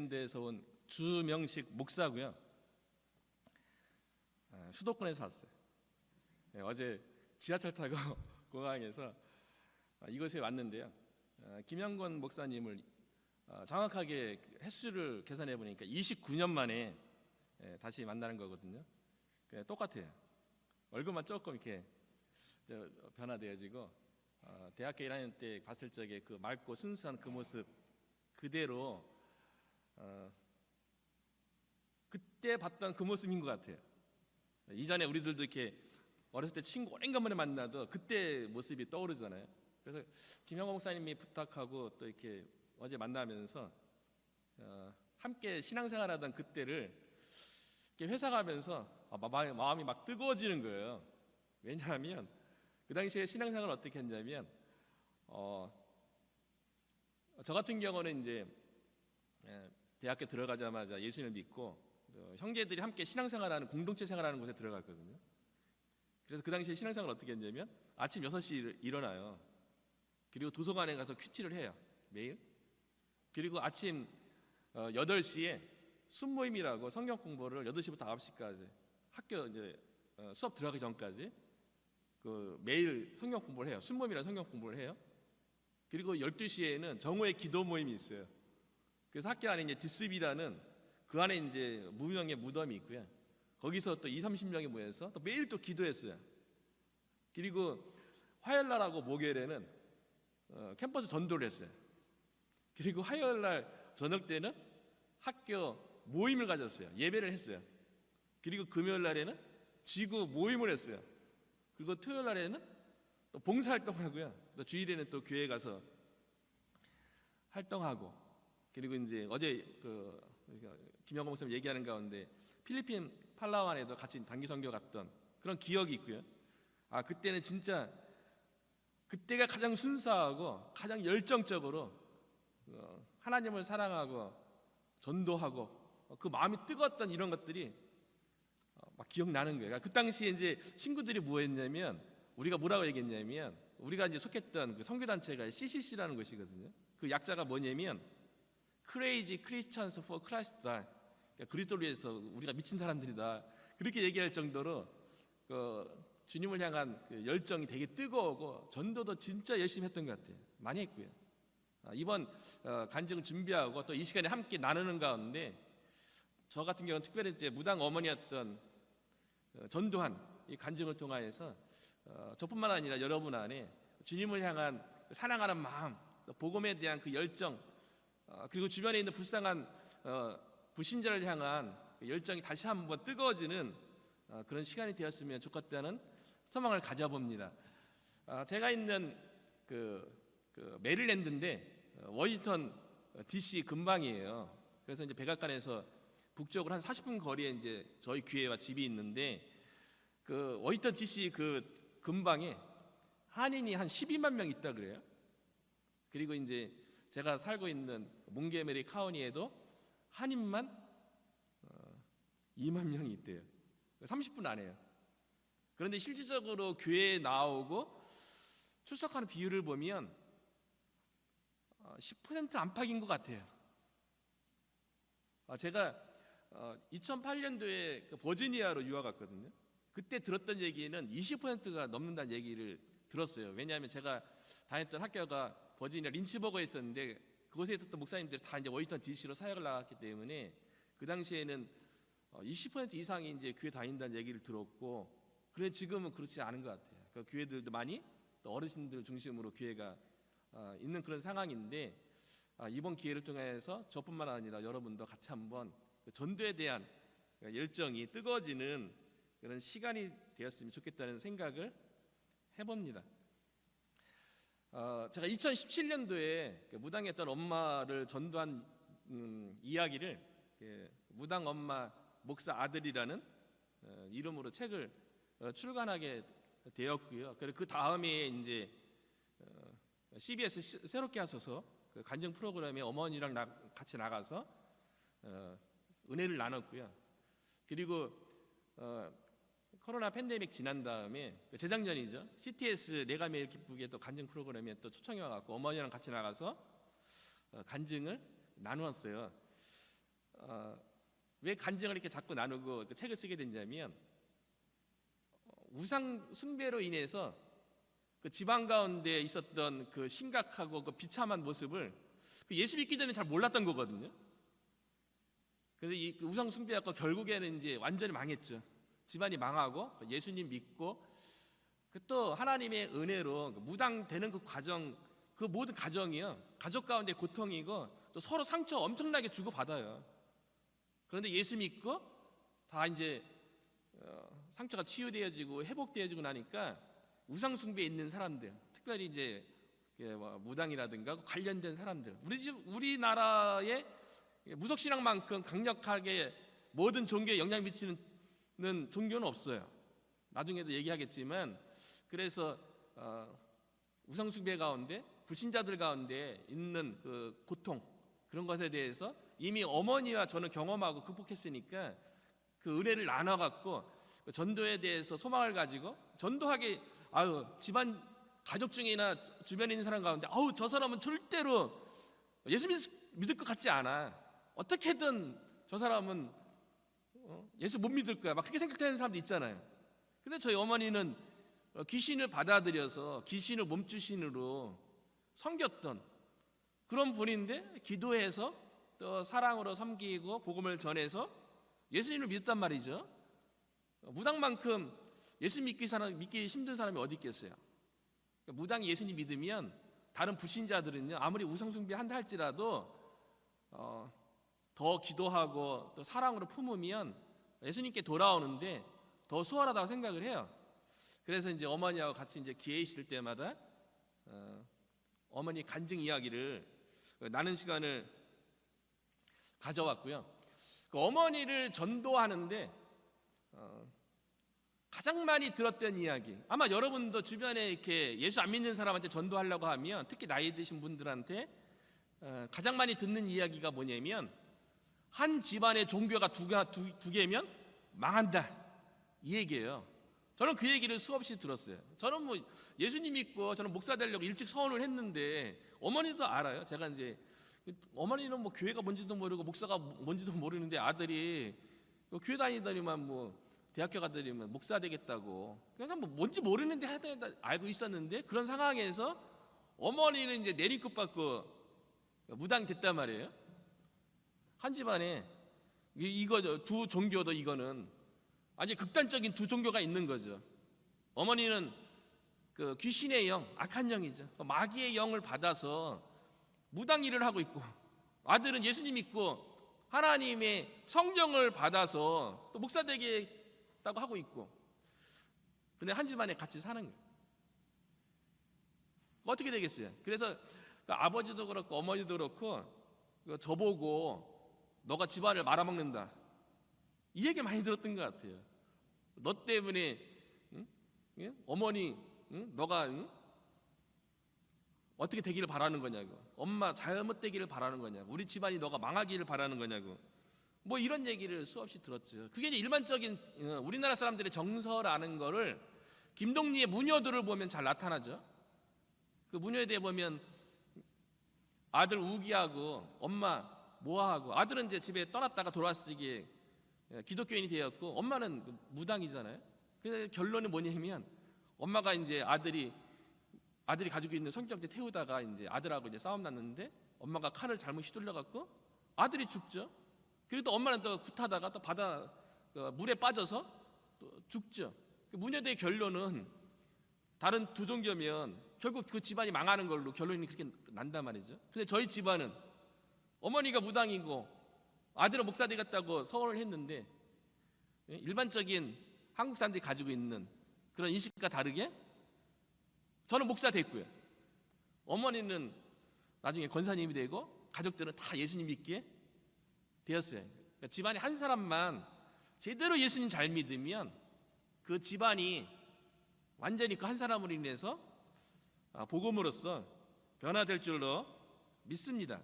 뉴질랜드에서 온 주명식 목사고요. 수도권에서 왔어요. 어제 지하철 타고 공항에서 이곳에 왔는데요. 김영권 목사님을 정확하게 횟수를 계산해 보니까 29년 만에 다시 만나는 거거든요. 똑같아요. 얼굴만 조금 이렇게 변화되어지고 대학교 1학년 때 봤을 적에 그 맑고 순수한 그 모습 그대로 그때 봤던 그 모습인 것 같아요. 이전에 우리들도 이렇게 어렸을 때 친구 오랜만에 만나도 그때 모습이 떠오르잖아요. 그래서 김영호 목사님이 부탁하고 또 이렇게 어제 만나면서 함께 신앙생활하던 그때를 이렇게 회사 가면서 마음이 막 뜨거워지는 거예요. 왜냐하면 그 당시에 신앙생활을 어떻게 했냐면 저 같은 경우는 이제 대학교 들어가자마자 예수님을 믿고 형제들이 함께 신앙생활하는 공동체 생활하는 곳에 들어갔거든요. 그래서 그 당시에 신앙생활을 어떻게 했냐면 아침 6시에 일어나요. 그리고 도서관에 가서 큐티를 해요. 매일. 그리고 아침 8시에 순모임이라고 성경 공부를 8시부터 9시까지 학교 이제 수업 들어가기 전까지 그 매일 성경 공부를 해요. 순모임이라는 성경 공부를 해요. 그리고 12시에는 정오의 기도 모임이 있어요. 그래서 학교 안에 이제 디스비라는 그 안에 이제 무명의 무덤이 있고요. 거기서 또 20-30명이 모여서 또 매일 또 기도했어요. 그리고 화요일 날하고 목요일에는 캠퍼스 전도를 했어요. 그리고 화요일 날 저녁 때는 학교 모임을 가졌어요. 예배를 했어요. 그리고 금요일 날에는 지구 모임을 했어요. 그리고 토요일 날에는 또 봉사활동하고요. 또 주일에는 또 교회 가서 활동하고, 그리고 이제 어제 김영호 목사님 얘기하는 가운데 필리핀 팔라완에도 같이 단기 선교 갔던 그런 기억이 있고요. 그때는 진짜 그때가 가장 순수하고 가장 열정적으로 하나님을 사랑하고 전도하고 그 마음이 뜨거웠던 이런 것들이 막 기억나는 거예요. 그 당시에 이제 친구들이 뭐 했냐면 우리가 뭐라고 얘기했냐면 우리가 이제 속했던 그 선교단체가 CCC라는 것이거든요. 그 약자가 뭐냐면 Crazy Christians for Christ. 그러니까 그리스도를 위해서 우리가 미친 사람들이다. 그렇게 얘기할 정도로 주님을 향한 그 열정이 되게 뜨거우고 전도도 진짜 열심히 했던 것 같아요. 많이 했고요. 이번 간증을 준비하고 또 이 시간에 함께 나누는 가운데 저 같은 경우는 특별히 이제 무당 어머니였던 전도한 이 간증을 통하여서 저뿐만 아니라 여러분 안에 주님을 향한 사랑하는 마음, 복음에 대한 그 열정, 그리고 주변에 있는 불쌍한 불신자를 향한 열정이 다시 한번 뜨거워지는 그런 시간이 되었으면 좋겠다는 소망을 가져봅니다. 제가 있는 그 메릴랜드인데 워싱턴 DC 근방이에요. 그래서 이제 백악관에서 북쪽으로 한 40분 거리에 이제 저희 교회와 집이 있는데 그 워싱턴 DC 그 근방에 한인이 한 12만 명 있다 그래요. 그리고 이제 제가 살고 있는 몽게메리 카운티에도 한인만 2만 명이 있대요. 30분 안에요. 그런데 실질적으로 교회에 나오고 출석하는 비율을 보면 10% 안팎인 것 같아요. 제가 2008년도에 버지니아로 유학 갔거든요. 그때 들었던 얘기는 20%가 넘는다는 얘기를 들었어요. 왜냐하면 제가 다녔던 학교가 버지니아 린치버거에 있었는데 그곳에 있었던 목사님들이 다 이제 워싱턴 DC로 사역을 나갔기 때문에 그 당시에는 20% 이상이 이제 교회 다닌다는 얘기를 들었고, 그런데 지금은 그렇지 않은 것 같아요. 그 교회들도 많이 또 어르신들 중심으로 교회가 있는 그런 상황인데 이번 기회를 통해서 저뿐만 아니라 여러분도 같이 한번 전도에 대한 열정이 뜨거워지는 그런 시간이 되었으면 좋겠다는 생각을 해봅니다. 제가 2017년도에 무당에 했던 엄마를 전도한 이야기를 무당 엄마 목사 아들이라는 이름으로 책을 출간하게 되었고요. 그리고 그 다음에 이제 CBS 새롭게 하셔서 그 간증 프로그램에 어머니랑 같이 나가서 은혜를 나눴고요. 그리고 코로나 팬데믹 지난 다음에 재작년이죠. CTS 내가 매일 기쁘게 또 간증 프로그램에 또 초청해 와갖고 어머니랑 같이 나가서 간증을 나누었어요. 왜 간증을 이렇게 자꾸 나누고 그 책을 쓰게 됐냐면 우상 숭배로 인해서 그 집안 가운데 있었던 그 심각하고 그 비참한 모습을 그 예수 믿기 전에 잘 몰랐던 거거든요. 그래서 이 우상 숭배하고 결국에는 이제 완전히 망했죠. 집안이 망하고 예수님 믿고 또 하나님의 은혜로 무당되는 그 과정, 그 모든 가정이요, 가족 가운데 고통이고 또 서로 상처 엄청나게 주고 받아요. 그런데 예수 믿고 다 이제 상처가 치유되어지고 회복되어지고 나니까 우상 숭배에 있는 사람들, 특별히 이제 무당이라든가 관련된 사람들, 우리나라의 무속신앙만큼 강력하게 모든 종교에 영향 미치는 종교는 없어요. 나중에도 얘기하겠지만, 그래서 우상 숭배 가운데 불신자들 가운데 있는 그 고통, 그런 것에 대해서 이미 어머니와 저는 경험하고 극복했으니까 그 은혜를 나눠갖고 전도에 대해서 소망을 가지고 전도하게, 집안 가족 중이나 주변에 있는 사람 가운데 저 사람은 절대로 예수 믿을 것 같지 않아, 어떻게든 저 사람은 예수 못 믿을 거야, 막 그렇게 생각하는 사람도 있잖아요. 근데 저희 어머니는 귀신을 받아들여서 귀신을 몸주신으로 섬겼던 그런 분인데, 기도해서 또 사랑으로 섬기고 복음을 전해서 예수님을 믿었단 말이죠. 무당만큼 예수 믿기 힘든 사람이 어디 있겠어요. 무당이 예수님 믿으면 다른 불신자들은요, 아무리 우상숭배 한다 할지라도 더 기도하고 또 사랑으로 품으면 예수님께 돌아오는데 더 수월하다고 생각을 해요. 그래서 이제 어머니하고 같이 이제 기회 있을 때마다 어머니 간증 이야기를 나눈 시간을 가져왔고요. 그 어머니를 전도하는데 가장 많이 들었던 이야기, 아마 여러분도 주변에 이렇게 예수 안 믿는 사람한테 전도하려고 하면, 특히 나이 드신 분들한테 가장 많이 듣는 이야기가 뭐냐면, 한 집안의 종교가 두 개면 망한다, 이 얘기예요. 저는 그 얘기를 수없이 들었어요. 저는 뭐 예수님 믿고 저는 목사 되려고 일찍 서원을 했는데, 어머니도 알아요. 제가 이제 어머니는 뭐 교회가 뭔지도 모르고 목사가 뭔지도 모르는데 아들이 교회 다니더니만 뭐 대학교 가더니만 목사 되겠다고, 그냥 뭐 뭔지 모르는데 하여튼 알고 있었는데, 그런 상황에서 어머니는 이제 내리급 받고 무당 됐단 말이에요. 한 집안에 이거 두 종교도, 이거는 아주 극단적인 두 종교가 있는 거죠. 어머니는 그 귀신의 영, 악한 영이죠, 마귀의 영을 받아서 무당 일을 하고 있고, 아들은 예수님 믿고 하나님의 성령을 받아서 또 목사 되겠다고 하고 있고, 근데 한 집안에 같이 사는 거예요. 어떻게 되겠어요? 그래서 아버지도 그렇고 어머니도 그렇고 저보고 너가 집안을 말아먹는다, 이 얘기 많이 들었던 것 같아요. 너 때문에 어머니 너가 어떻게 되기를 바라는 거냐고, 엄마 잘못되기를 바라는 거냐고, 우리 집안이 너가 망하기를 바라는 거냐고, 뭐 이런 얘기를 수없이 들었죠. 그게 이제 일반적인 우리나라 사람들의 정서라는 거를 김동리의 무녀들을 보면 잘 나타나죠. 그 무녀에 대해 보면 아들 우기하고 엄마 모아하고, 아들은 이제 집에 떠났다가 돌아왔을 때 기독교인이 되었고, 엄마는 무당이잖아요. 그래서 결론이 뭐냐면, 엄마가 이제 아들이 가지고 있는 성경대 태우다가 이제 아들하고 이제 싸움 났는데, 엄마가 칼을 잘못 휘둘러 갖고 아들이 죽죠. 그리고 또 엄마는 또 굿하다가 또 바다 물에 빠져서 또 죽죠. 무녀대의 결론은 다른 두 종교면 결국 그 집안이 망하는 걸로 결론이 그렇게 난단 말이죠. 근데 저희 집안은 어머니가 무당이고 아들은 목사 되겠다고 서원을 했는데, 일반적인 한국 사람들이 가지고 있는 그런 인식과 다르게 저는 목사 됐고요, 어머니는 나중에 권사님이 되고 가족들은 다 예수님 믿기에 되었어요. 그러니까 집안에 한 사람만 제대로 예수님 잘 믿으면 그 집안이 완전히 그 한 사람으로 인해서 복음으로써 변화될 줄로 믿습니다.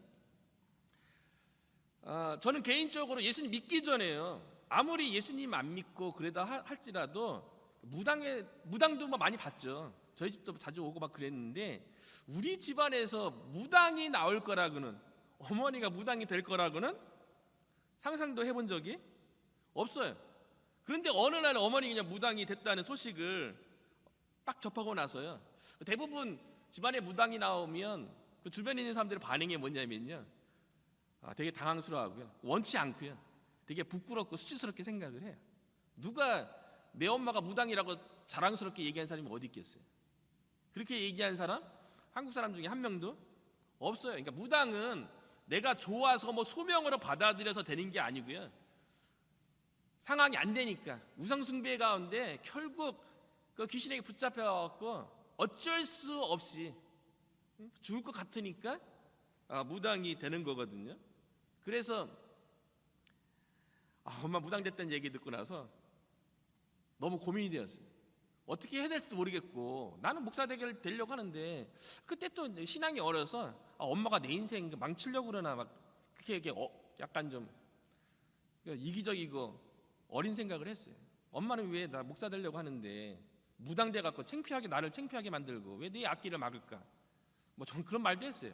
저는 개인적으로 예수님 믿기 전에요, 아무리 예수님 안 믿고 그러다 할지라도 무당도 많이 봤죠. 저희 집도 자주 오고 막 그랬는데, 우리 집안에서 무당이 나올 거라고는, 어머니가 무당이 될 거라고는 상상도 해본 적이 없어요. 그런데 어느 날 어머니 그냥 무당이 됐다는 소식을 딱 접하고 나서요, 대부분 집안에 무당이 나오면 그 주변에 있는 사람들의 반응이 뭐냐면요, 되게 당황스러워하고요, 원치 않고요, 되게 부끄럽고 수치스럽게 생각을 해요. 누가 내 엄마가 무당이라고 자랑스럽게 얘기한 사람이 어디 있겠어요? 그렇게 얘기한 사람 한국 사람 중에 한 명도 없어요. 그러니까 무당은 내가 좋아서 뭐 소명으로 받아들여서 되는 게 아니고요, 상황이 안 되니까 우상숭배 가운데 결국 그 귀신에게 붙잡혀갖고 어쩔 수 없이 죽을 것 같으니까 무당이 되는 거거든요. 그래서 엄마 무당 됐다는 얘기 듣고 나서 너무 고민이 되었어요. 어떻게 해야 될지도 모르겠고, 나는 목사 되려고 하는데, 그때 또 신앙이 어려서 엄마가 내 인생 망치려고 그러나 막 그렇게 약간 좀 이기적이고 어린 생각을 했어요. 엄마는 왜 나 목사 되려고 하는데 무당 돼 갖고 나를 창피하게 만들고 왜 내 앞길을 막을까? 뭐 저는 그런 말도 했어요.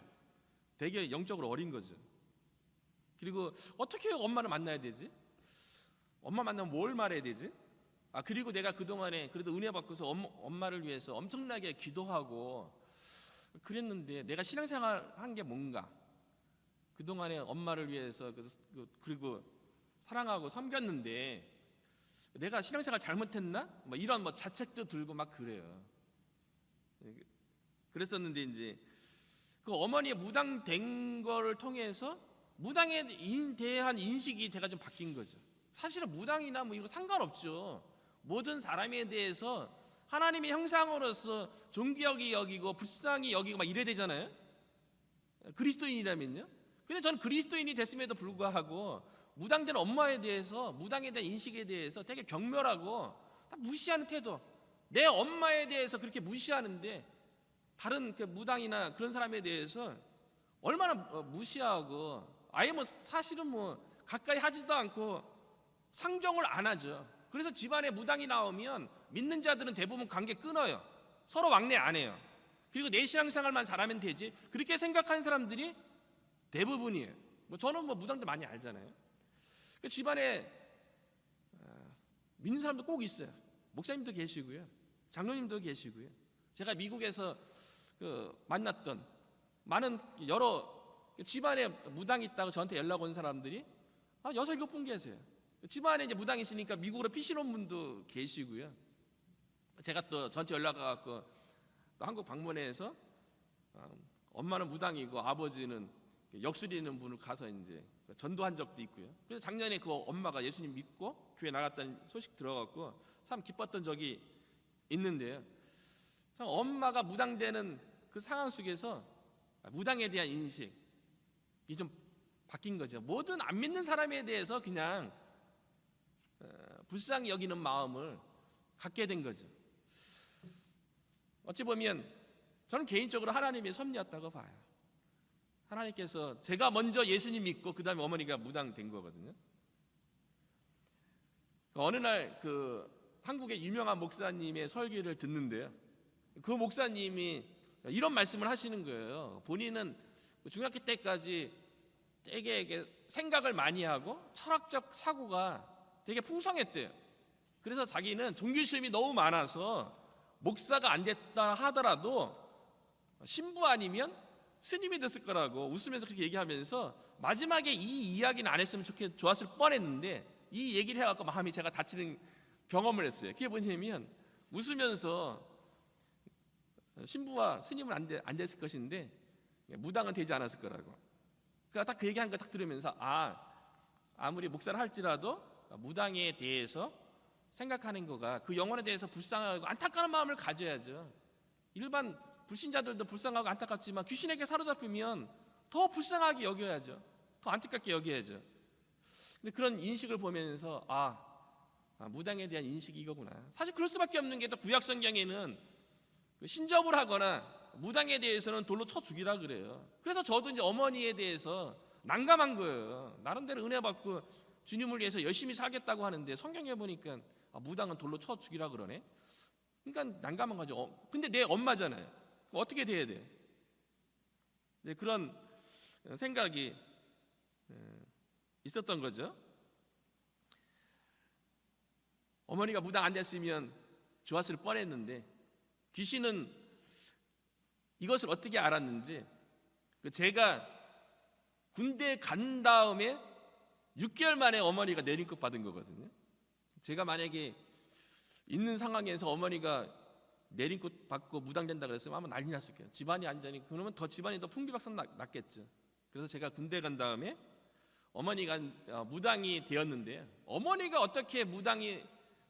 되게 영적으로 어린 거죠. 그리고 어떻게 엄마를 만나야 되지? 엄마 만나면 뭘 말해야 되지? 그리고 내가 그동안에 그래도 은혜 받고서 엄마를 위해서 엄청나게 기도하고 그랬는데 내가 신앙생활 한 게 뭔가, 그동안에 엄마를 위해서 그리고 사랑하고 섬겼는데 내가 신앙생활 잘못했나? 뭐 이런 자책도 들고 막 그래요. 그랬었는데 이제 그 어머니의 무당 된 거를 통해서 무당에 대한 인식이 제가 좀 바뀐 거죠. 사실은 무당이나 뭐 이런 거 상관없죠. 모든 사람에 대해서 하나님의 형상으로서 존귀하게 여기고 불쌍히 여기고 막 이래야 되잖아요, 그리스도인이라면요. 근데 저는 그리스도인이 됐음에도 불구하고 무당된 엄마에 대해서, 무당에 대한 인식에 대해서 되게 경멸하고 다 무시하는 태도. 내 엄마에 대해서 그렇게 무시하는데 다른 그 무당이나 그런 사람에 대해서 얼마나 무시하고 아예 뭐 사실은 뭐 가까이 하지도 않고 상종을 안 하죠. 그래서 집안에 무당이 나오면 믿는 자들은 대부분 관계 끊어요. 서로 왕래 안 해요. 그리고 내 신앙생활만 잘하면 되지, 그렇게 생각하는 사람들이 대부분이에요. 뭐 저는 뭐 무당들 많이 알잖아요. 그 집안에 믿는 사람도 꼭 있어요. 목사님도 계시고요, 장로님도 계시고요. 제가 미국에서 만났던 많은 여러 집안에 무당이 있다고 저한테 연락 온 사람들이 6, 7분 계세요. 집안에 이제 무당이 있으니까 미국으로 피신 온 분도 계시고요. 제가 또 저한테 연락 와서 또 한국 방문해서 엄마는 무당이고 아버지는 역술이 있는 분을 가서 이제 전도한 적도 있고요. 그래서 작년에 그 엄마가 예수님 믿고 교회 나갔다는 소식 들어갔고 참 기뻤던 적이 있는데요. 참 엄마가 무당되는 그 상황 속에서 무당에 대한 인식이 좀 바뀐 거죠. 모든 안 믿는 사람에 대해서 그냥 불쌍히 여기는 마음을 갖게 된 거죠. 어찌 보면 저는 개인적으로 하나님의 섭리였다고 봐요. 하나님께서, 제가 먼저 예수님 믿고 그 다음에 어머니가 무당 된 거거든요. 어느 날 한국의 유명한 목사님의 설교를 듣는데요, 그 목사님이 이런 말씀을 하시는 거예요. 본인은 중학교 때까지 되게 생각을 많이 하고 철학적 사고가 되게 풍성했대요. 그래서 자기는 종교시험이 너무 많아서 목사가 안 됐다 하더라도 신부 아니면 스님이 됐을 거라고 웃으면서 그렇게 얘기하면서 마지막에 이 이야기는 안 했으면 좋았을 뻔했는데 이 얘기를 해갖고 마음이 제가 다치는 경험을 했어요. 그게 뭐냐면 웃으면서 신부와 스님은 안 됐을 것인데 무당은 되지 않았을 거라고. 그러니까 딱 그 얘기한 거 딱 들으면서 아무리 목사를 할지라도 무당에 대해서 생각하는 거가 그 영혼에 대해서 불쌍하고 안타까운 마음을 가져야죠. 일반 불신자들도 불쌍하고 안타깝지만 귀신에게 사로잡히면 더 불쌍하게 여겨야죠. 더 안타깝게 여겨야죠. 근데 그런 인식을 보면서 무당에 대한 인식이 이거구나. 사실 그럴 수밖에 없는 게 또 구약 성경에는 신접을 하거나 무당에 대해서는 돌로 쳐 죽이라 그래요. 그래서 저도 이제 어머니에 대해서 난감한 거예요. 나름대로 은혜 받고 주님을 위해서 열심히 살겠다고 하는데 성경에 보니까 무당은 돌로 쳐 죽이라 그러네. 그러니까 난감한 거죠. 근데 내 엄마잖아요. 어떻게 돼야 돼? 네, 그런 생각이 있었던 거죠. 어머니가 무당 안 됐으면 좋았을 뻔했는데 귀신은 이것을 어떻게 알았는지 제가 군대 간 다음에 6개월 만에 어머니가 내린급 받은 거거든요. 제가 만약에 있는 상황에서 어머니가 내린급 받고 무당된다 그랬으면 아마 난리 났을 거예요. 집안이 완전히, 그러면 더 집안이 더 풍비박산 났겠죠. 그래서 제가 군대 간 다음에 어머니가 무당이 되었는데, 어머니가 어떻게 무당이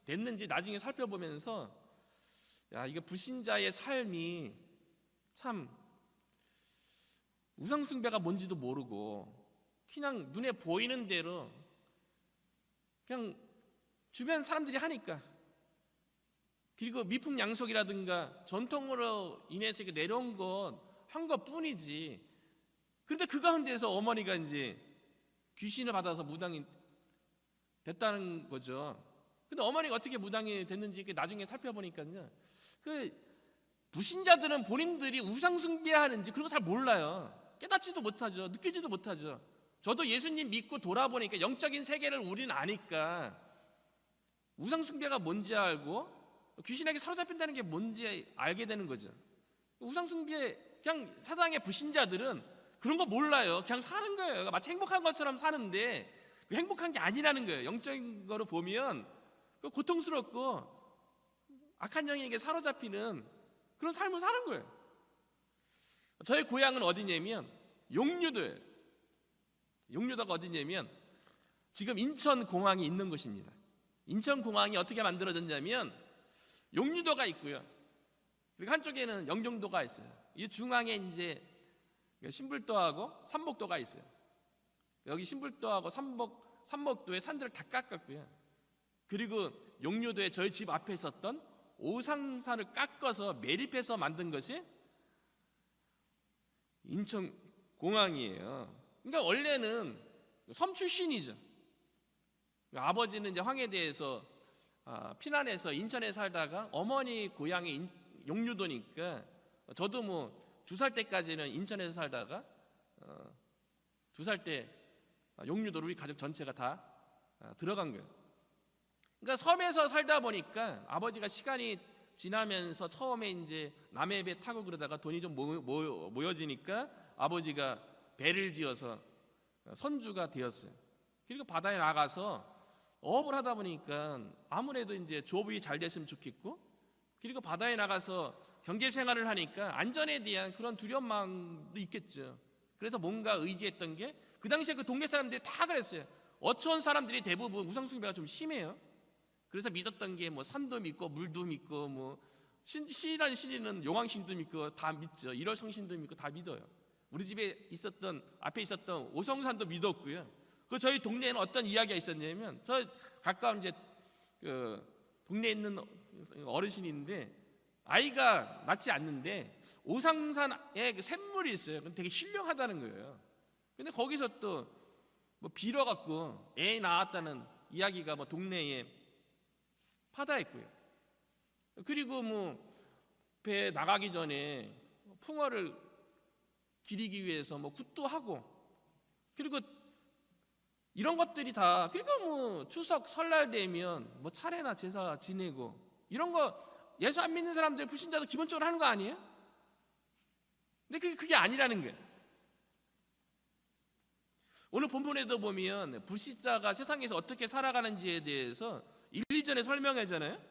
됐는지 나중에 살펴보면서 야, 이거 불신자의 삶이 참 우상숭배가 뭔지도 모르고 그냥 눈에 보이는 대로 그냥 주변 사람들이 하니까, 그리고 미풍양속이라든가 전통으로 인해서 내려온 것 한 것뿐이지. 그런데 그 가운데서 어머니가 이제 귀신을 받아서 무당이 됐다는 거죠. 근데 어머니가 어떻게 무당이 됐는지 나중에 살펴보니까요, 그 불신자들은 본인들이 우상숭배하는지 그런 거 잘 몰라요. 깨닫지도 못하죠. 느끼지도 못하죠. 저도 예수님 믿고 돌아보니까 영적인 세계를 우리는 아니까 우상숭배가 뭔지 알고 귀신에게 사로잡힌다는 게 뭔지 알게 되는 거죠. 우상숭배, 그냥 사당의 불신자들은 그런 거 몰라요. 그냥 사는 거예요. 마치 행복한 것처럼 사는데 행복한 게 아니라는 거예요. 영적인 거로 보면 고통스럽고 악한 영에게 사로잡히는 그런 삶을 사는 거예요. 저의 고향은 어디냐면 용류도예요. 용류도가 어디냐면 지금 인천공항이 있는 곳입니다. 인천공항이 어떻게 만들어졌냐면 용류도가 있고요, 그리고 한쪽에는 영종도가 있어요. 이 중앙에 이제 신불도하고 삼복도가 있어요. 여기 신불도하고 삼복도의 산들을 다 깎았고요, 그리고 용류도에 저희 집 앞에 있었던 오상산을 깎아서 매립해서 만든 것이 인천공항이에요. 그러니까 원래는 섬 출신이죠. 아버지는 이제 황해대에서 피난해서 인천에 살다가 어머니 고향이 용류도니까, 저도 뭐 2살 때까지는 인천에서 살다가 2살 때 용류도로 우리 가족 전체가 다 들어간 거예요. 그러니까 섬에서 살다 보니까 아버지가 시간이 지나면서 처음에 이제 남해 배 타고 그러다가 돈이 좀 모여지니까 아버지가 배를 지어서 선주가 되었어요. 그리고 바다에 나가서 어업을 하다 보니까 아무래도 이제 조업이 잘 됐으면 좋겠고, 그리고 바다에 나가서 경제 생활을 하니까 안전에 대한 그런 두려운 마음도 있겠죠. 그래서 뭔가 의지했던 게, 그 당시에 그 동네 사람들이 다 그랬어요. 어촌 사람들이 대부분 우상숭배가 좀 심해요. 그래서 믿었던 게 뭐 산도 믿고 물도 믿고 뭐 신이라는 신이는 용왕신도 믿고 다 믿죠. 일월성신도 믿고 다 믿어요. 우리 집에 있었던, 앞에 있었던 오성산도 믿었고요. 그 저희 동네에는 어떤 이야기가 있었냐면, 저 가까운 이제 그 동네에 있는 어르신인데 아이가 낳지 않는데 오상산에 그 샘물이 있어요. 되게 신령하다는 거예요. 근데 거기서 또 뭐 빌어갖고 애 낳았다는 이야기가 뭐 동네에 파다했고요. 그리고 뭐 배 나가기 전에 풍어를 기리기 위해서 뭐 굿도 하고, 그리고 이런 것들이 다, 그리고 뭐 추석 설날 되면 뭐 차례나 제사 지내고 이런 거 예수 안 믿는 사람들, 불신자도 기본적으로 하는 거 아니에요? 근데 그게 아니라는 거예요. 오늘 본문에도 보면 불신자가 세상에서 어떻게 살아가는지에 대해서 1, 2절에 설명하잖아요.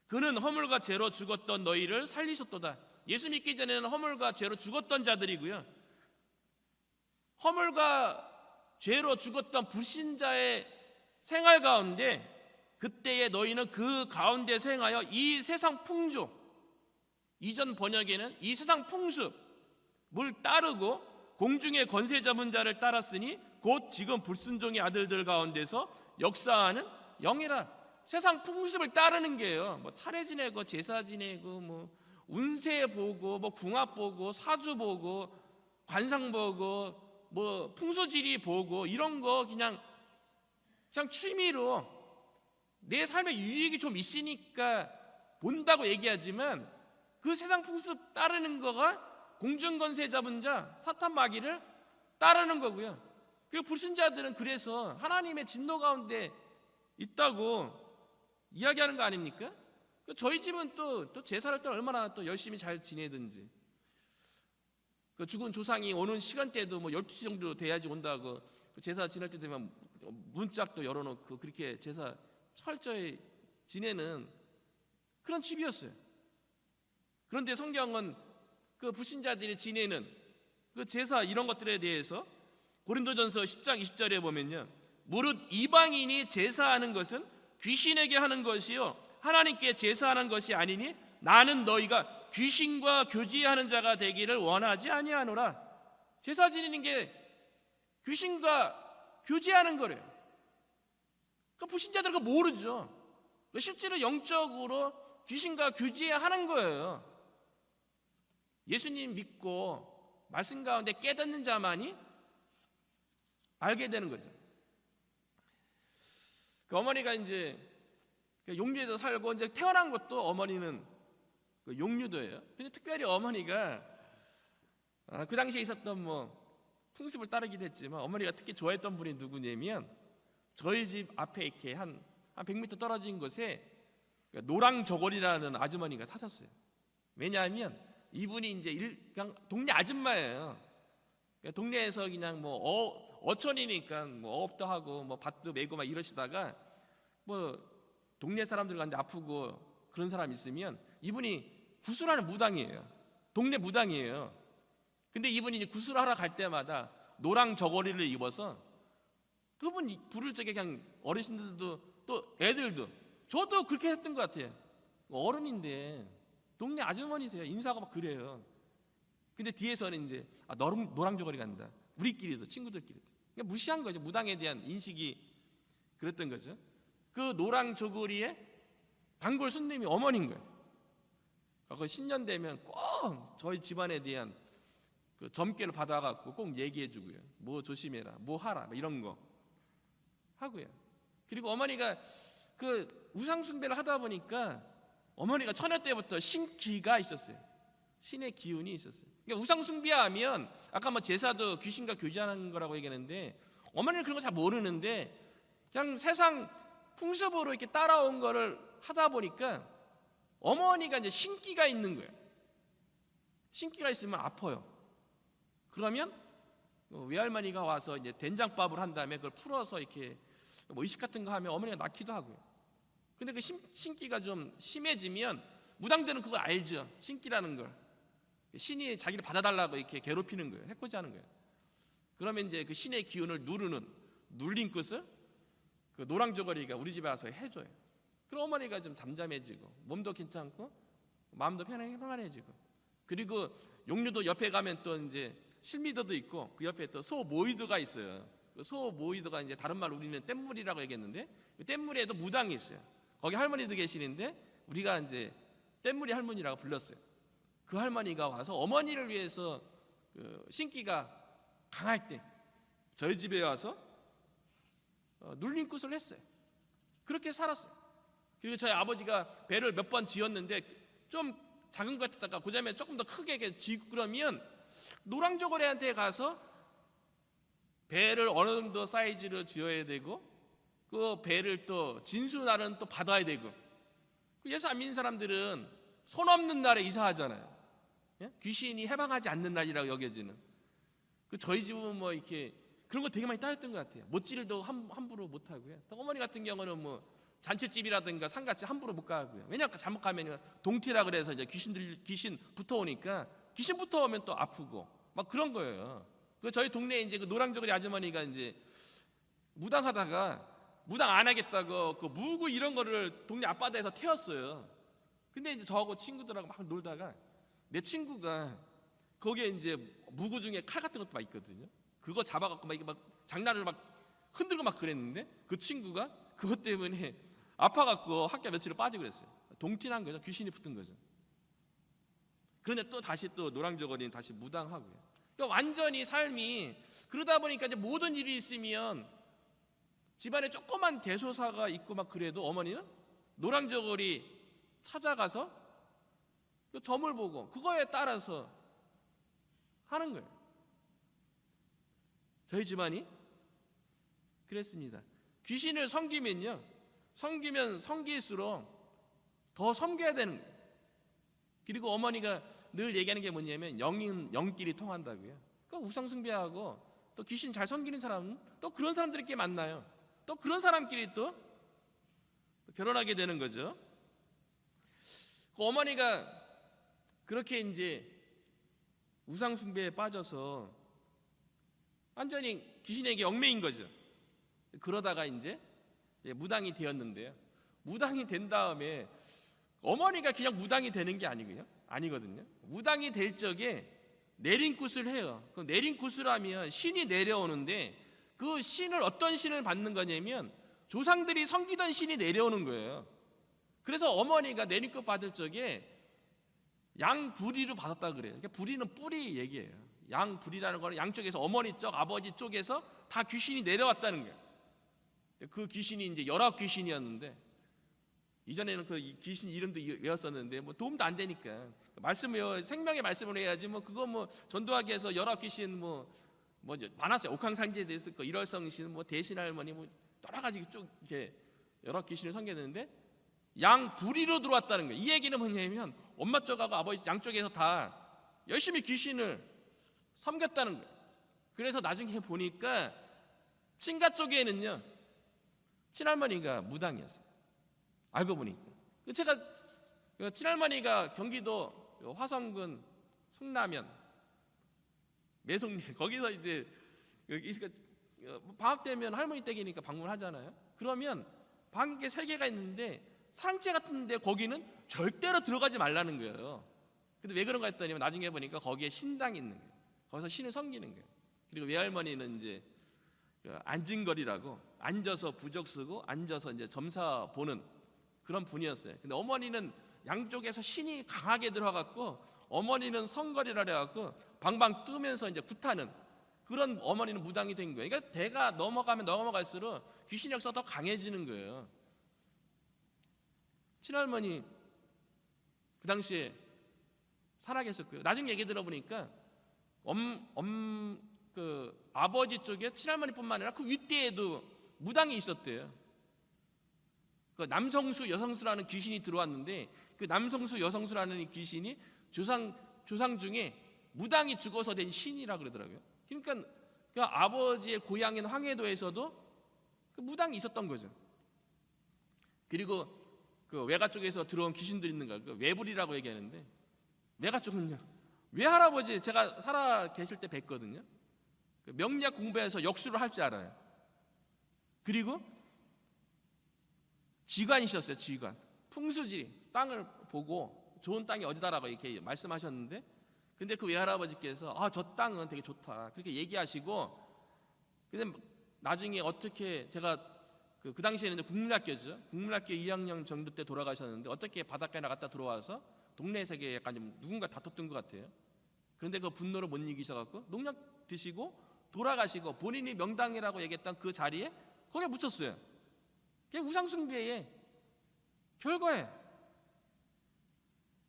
그는 허물과 죄로 죽었던 너희를 살리셨도다. 예수 믿기 전에는 허물과 죄로 죽었던 자들이고요, 허물과 죄로 죽었던 불신자의 생활 가운데 그때에 너희는 그 가운데 생하여 이 세상 풍조, 이전 번역에는 이 세상 풍습을 따르고 공중의 권세 잡은 자를 따랐으니 곧 지금 불순종의 아들들 가운데서 역사하는 영이라. 세상 풍습을 따르는 게요, 뭐 차례 지내고 제사 지내고 뭐 운세 보고 뭐 궁합 보고 사주 보고 관상 보고 뭐 풍수지리 보고 이런 거 그냥 취미로 내 삶에 유익이 좀 있으니까 본다고 얘기하지만, 그 세상 풍습 따르는 거가 공중권세 잡은 자 사탄 마귀를 따르는 거고요. 그 불신자들은 그래서 하나님의 진노 가운데 있다고 이야기하는 거 아닙니까? 저희 집은 또 제사를 또 얼마나 또 열심히 잘 지내든지, 그 죽은 조상이 오는 시간대도 뭐 12시 정도 돼야지 온다고, 그 제사 지낼 때 되면 문짝도 열어놓고 그렇게 제사 철저히 지내는 그런 집이었어요. 그런데 성경은 그 불신자들이 지내는 그 제사 이런 것들에 대해서 고린도전서 10장 20절에 보면요, 무릇 이방인이 제사하는 것은 귀신에게 하는 것이요 하나님께 제사하는 것이 아니니 나는 너희가 귀신과 교제하는 자가 되기를 원하지 아니하노라. 제사 지내는 게 귀신과 교제하는 거래요. 그 불신자들은 그거 모르죠. 실제로 영적으로 귀신과 교제하는 거예요. 예수님 믿고 말씀 가운데 깨닫는 자만이 알게 되는 거죠. 그 어머니가 이제 용류에서 살고 이제 태어난 것도 어머니는 그 용류도예요. 근데 특별히 어머니가 그 당시에 있었던 뭐 풍습을 따르기도 했지만 어머니가 특히 좋아했던 분이 누구냐면 저희 집 앞에 이렇게 한 100m 떨어진 곳에 노랑저고리라는 아주머니가 사셨어요. 왜냐하면 이분이 이제 그냥 동네 아줌마예요. 동네에서 그냥 뭐 어촌이니까 뭐 어업도 하고 뭐 밭도 메고 막 이러시다가 뭐 동네 사람들 가운데 아프고 그런 사람 있으면 이분이 구술하는 무당이에요. 동네 무당이에요. 근데 이분이 이제 구술하러 갈 때마다 노랑 저고리를 입어서 그분 부를 적에 그냥 어르신들도 또 애들도 저도 그렇게 했던 것 같아요. 어른인데 동네 아주머니세요. 인사하고 막 그래요. 근데 뒤에서는 이제 노랑 저고리 간다. 우리끼리도 친구들끼리도 그냥 무시한 거죠. 무당에 대한 인식이 그랬던 거죠. 그 노랑 저고리에 단골 손님이 어머니인 거예요. 그 신년 되면 꼭 저희 집안에 대한 그 점괘를 받아갖고 꼭 얘기해주고요. 뭐 조심해라, 뭐 하라, 이런 거 하고요. 그리고 어머니가 그 우상 숭배를 하다 보니까 어머니가 처녀 때부터 신기가 있었어요. 신의 기운이 있었어요. 그러니까 우상 숭배하면 아까 뭐 제사도 귀신과 교제하는 거라고 얘기했는데 어머니는 그런 거 잘 모르는데 그냥 세상 풍습으로 이렇게 따라온 거를 하다 보니까 어머니가 이제 신기가 있는 거예요. 신기가 있으면 아파요. 그러면 외할머니가 와서 이제 된장밥을 한 다음에 그걸 풀어서 이렇게 뭐 의식 같은 거 하면 어머니가 낫기도 하고요. 근데 그 신기가 좀 심해지면 무당들은 그걸 알죠. 신기라는 걸. 신이 자기를 받아달라고 이렇게 괴롭히는 거예요. 해코지하는 거예요. 그러면 이제 그 신의 기운을 눌린 것을 그 노랑저고리가 우리 집에 와서 해줘요. 그럼 어머니가 좀 잠잠해지고 몸도 괜찮고 마음도 편안해지고, 그리고 용류도 옆에 가면 또 이제 실미도도 있고 그 옆에 또 소모이도가 있어요. 그 소모이도가 이제 다른 말로 우리는 뗏물이라고 얘기했는데 그 뗏물에도 무당이 있어요. 거기 할머니도 계시는데 우리가 이제 뗏물이 할머니라고 불렀어요. 그 할머니가 와서 어머니를 위해서 그 신기가 강할 때 저희 집에 와서 눌린 굿을 했어요. 그렇게 살았어요. 그리고 저희 아버지가 배를 몇 번 지었는데 좀 작은 것 같다가 그다음에 조금 더 크게 지고 그러면 노랑저고리한테 가서 배를 어느 정도 사이즈로 지어야 되고 그 배를 또 진수날은 또 받아야 되고, 예수 안 믿는 사람들은 손 없는 날에 이사하잖아요. 예? 귀신이 해방하지 않는 날이라고 여겨지는. 그 저희 집은 뭐 이렇게 그런 거 되게 많이 따졌던 것 같아요. 못질도 함부로 못 하고요. 또 어머니 같은 경우는 뭐 잔치집이라든가 상가집 함부로 못 가고요. 왜냐하면 잘못 가면 동티라 그래서 이제 귀신 붙어오니까 귀신 붙어오면 또 아프고 막 그런 거예요. 그 저희 동네에 이제 그 노랑저고리 아주머니가 이제 무당하다가 무당 안 하겠다고 그 무구 이런 거를 동네 앞바다에서 태웠어요. 근데 이제 저하고 친구들하고 막 놀다가 내 친구가 거기에 이제 무구 중에 칼 같은 것도 막 있거든요. 그거 잡아갖고 막 이게 막 장난을 막 흔들고 막 그랬는데 그 친구가 그것 때문에 아파갖고 학교 며칠을 빠지고 그랬어요. 동티난 거죠. 귀신이 붙은 거죠. 그런데 또 다시 또 노랑저고리는 다시 무당하고요. 그러니까 완전히 삶이 그러다 보니까 이제 모든 일이 있으면 집안에 조그만 대소사가 있고 막 그래도 어머니는 노랑저고리 찾아가서 그 점을 보고 그거에 따라서 하는 거예요. 저희 집안이 그랬습니다. 귀신을 섬기면 섬길수록 더 섬겨야 되는 거예요. 그리고 어머니가 늘 얘기하는 게 뭐냐면 영은 영끼리 통한다고요. 그러니까 우상숭배하고 또 귀신 잘 섬기는 사람은 또 그런 사람들끼리 만나요. 또 그런 사람끼리 또 결혼하게 되는 거죠. 그 어머니가 그렇게 이제 우상숭배에 빠져서 완전히 귀신에게 얽매인 거죠. 그러다가 이제 무당이 되었는데요. 무당이 된 다음에 어머니가 그냥 무당이 되는 게 아니거든요. 무당이 될 적에 내린굿을 해요. 그 내린굿을 하면 신이 내려오는데 그 신을 어떤 신을 받는 거냐면 조상들이 섬기던 신이 내려오는 거예요. 그래서 어머니가 내린굿 받을 적에 양부리로 받았다 그래요. 그러니까 부리는 뿌리 얘기예요. 양부리라는 거는 양쪽에서 어머니 쪽, 아버지 쪽에서 다 귀신이 내려왔다는 거예요. 그 귀신이 이제 열악 귀신이었는데 이전에는 그 귀신 이름도 외웠었는데 뭐 도움도 안 되니까 말씀 외워 생명의 말씀을 해야지 뭐 그거 뭐 전도하기 위해서 열악 귀신 뭐 많았어요. 옥황상제도 있었고 일월성신 뭐 대신할머니 뭐 여러 가지 쭉 이렇게 열악 귀신을 섬겼는데 양부리로 들어왔다는 거예요. 이 얘기는 뭐냐면 엄마 쪽하고 아버지 양쪽에서 다 열심히 귀신을 섬겼다는 거예요. 그래서 나중에 보니까 친가 쪽에는요 친할머니가 무당이었어요. 알고 보니까 제가 친할머니가 경기도 화성군 송라면 매송리 거기서 이제 방학 되면 할머니 댁이니까 방문하잖아요. 그러면 방에 3개가 있는데 사랑채 같은데 거기는 절대로 들어가지 말라는 거예요. 근데 왜 그런가 했더니 나중에 보니까 거기에 신당이 있는 거예요. 거기서 신을 섬기는 거예요. 그리고 외할머니는 이제 앉은거리라고 앉아서 부적 쓰고 앉아서 이제 점사 보는 그런 분이었어요. 근데 어머니는 양쪽에서 신이 강하게 들어갔고 어머니는 성거리라 해갖고 방방 뜨면서 이제 굿하는 그런 어머니는 무당이 된 거예요. 그러니까 대가 넘어가면 넘어갈수록 귀신 역사가 더 강해지는 거예요. 친할머니 그 당시에 살아계셨고요. 나중에 얘기 들어보니까 그 아버지 쪽에 친할머니뿐만 아니라 그 윗대에도 무당이 있었대요. 그 남성수 여성수라는 귀신이 들어왔는데 그 남성수 여성수라는 이 귀신이 조상 중에 무당이 죽어서 된 신이라 그러더라고요. 그러니까 그 아버지의 고향인 황해도에서도 그 무당이 있었던 거죠. 그리고 그 외가 쪽에서 들어온 귀신들 있는 거, 그 외불이라고 얘기하는데 외가 쪽은요. 외할아버지 제가 살아 계실 때 뵀거든요. 그 명리학 공부해서 역수를 할 줄 알아요. 그리고 지관이셨어요. 지관. 풍수지 땅을 보고 좋은 땅이 어디다라고 이렇게 말씀하셨는데 근데 그 외할아버지께서 저 땅은 되게 좋다 그렇게 얘기하시고 근데 나중에 어떻게 제가 그 당시에는 국민학교죠. 국민학교 2학년 정도 때 돌아가셨는데 어떻게 바닷가에 나갔다 들어와서 동네에서 약간 좀 누군가 다퉜던 것 같아요. 그런데 그 분노를 못 이기셔갖고 농약 드시고 돌아가시고 본인이 명당이라고 얘기했던 그 자리에 거기에 묻혔어요. 그게 우상숭배의 결과예요.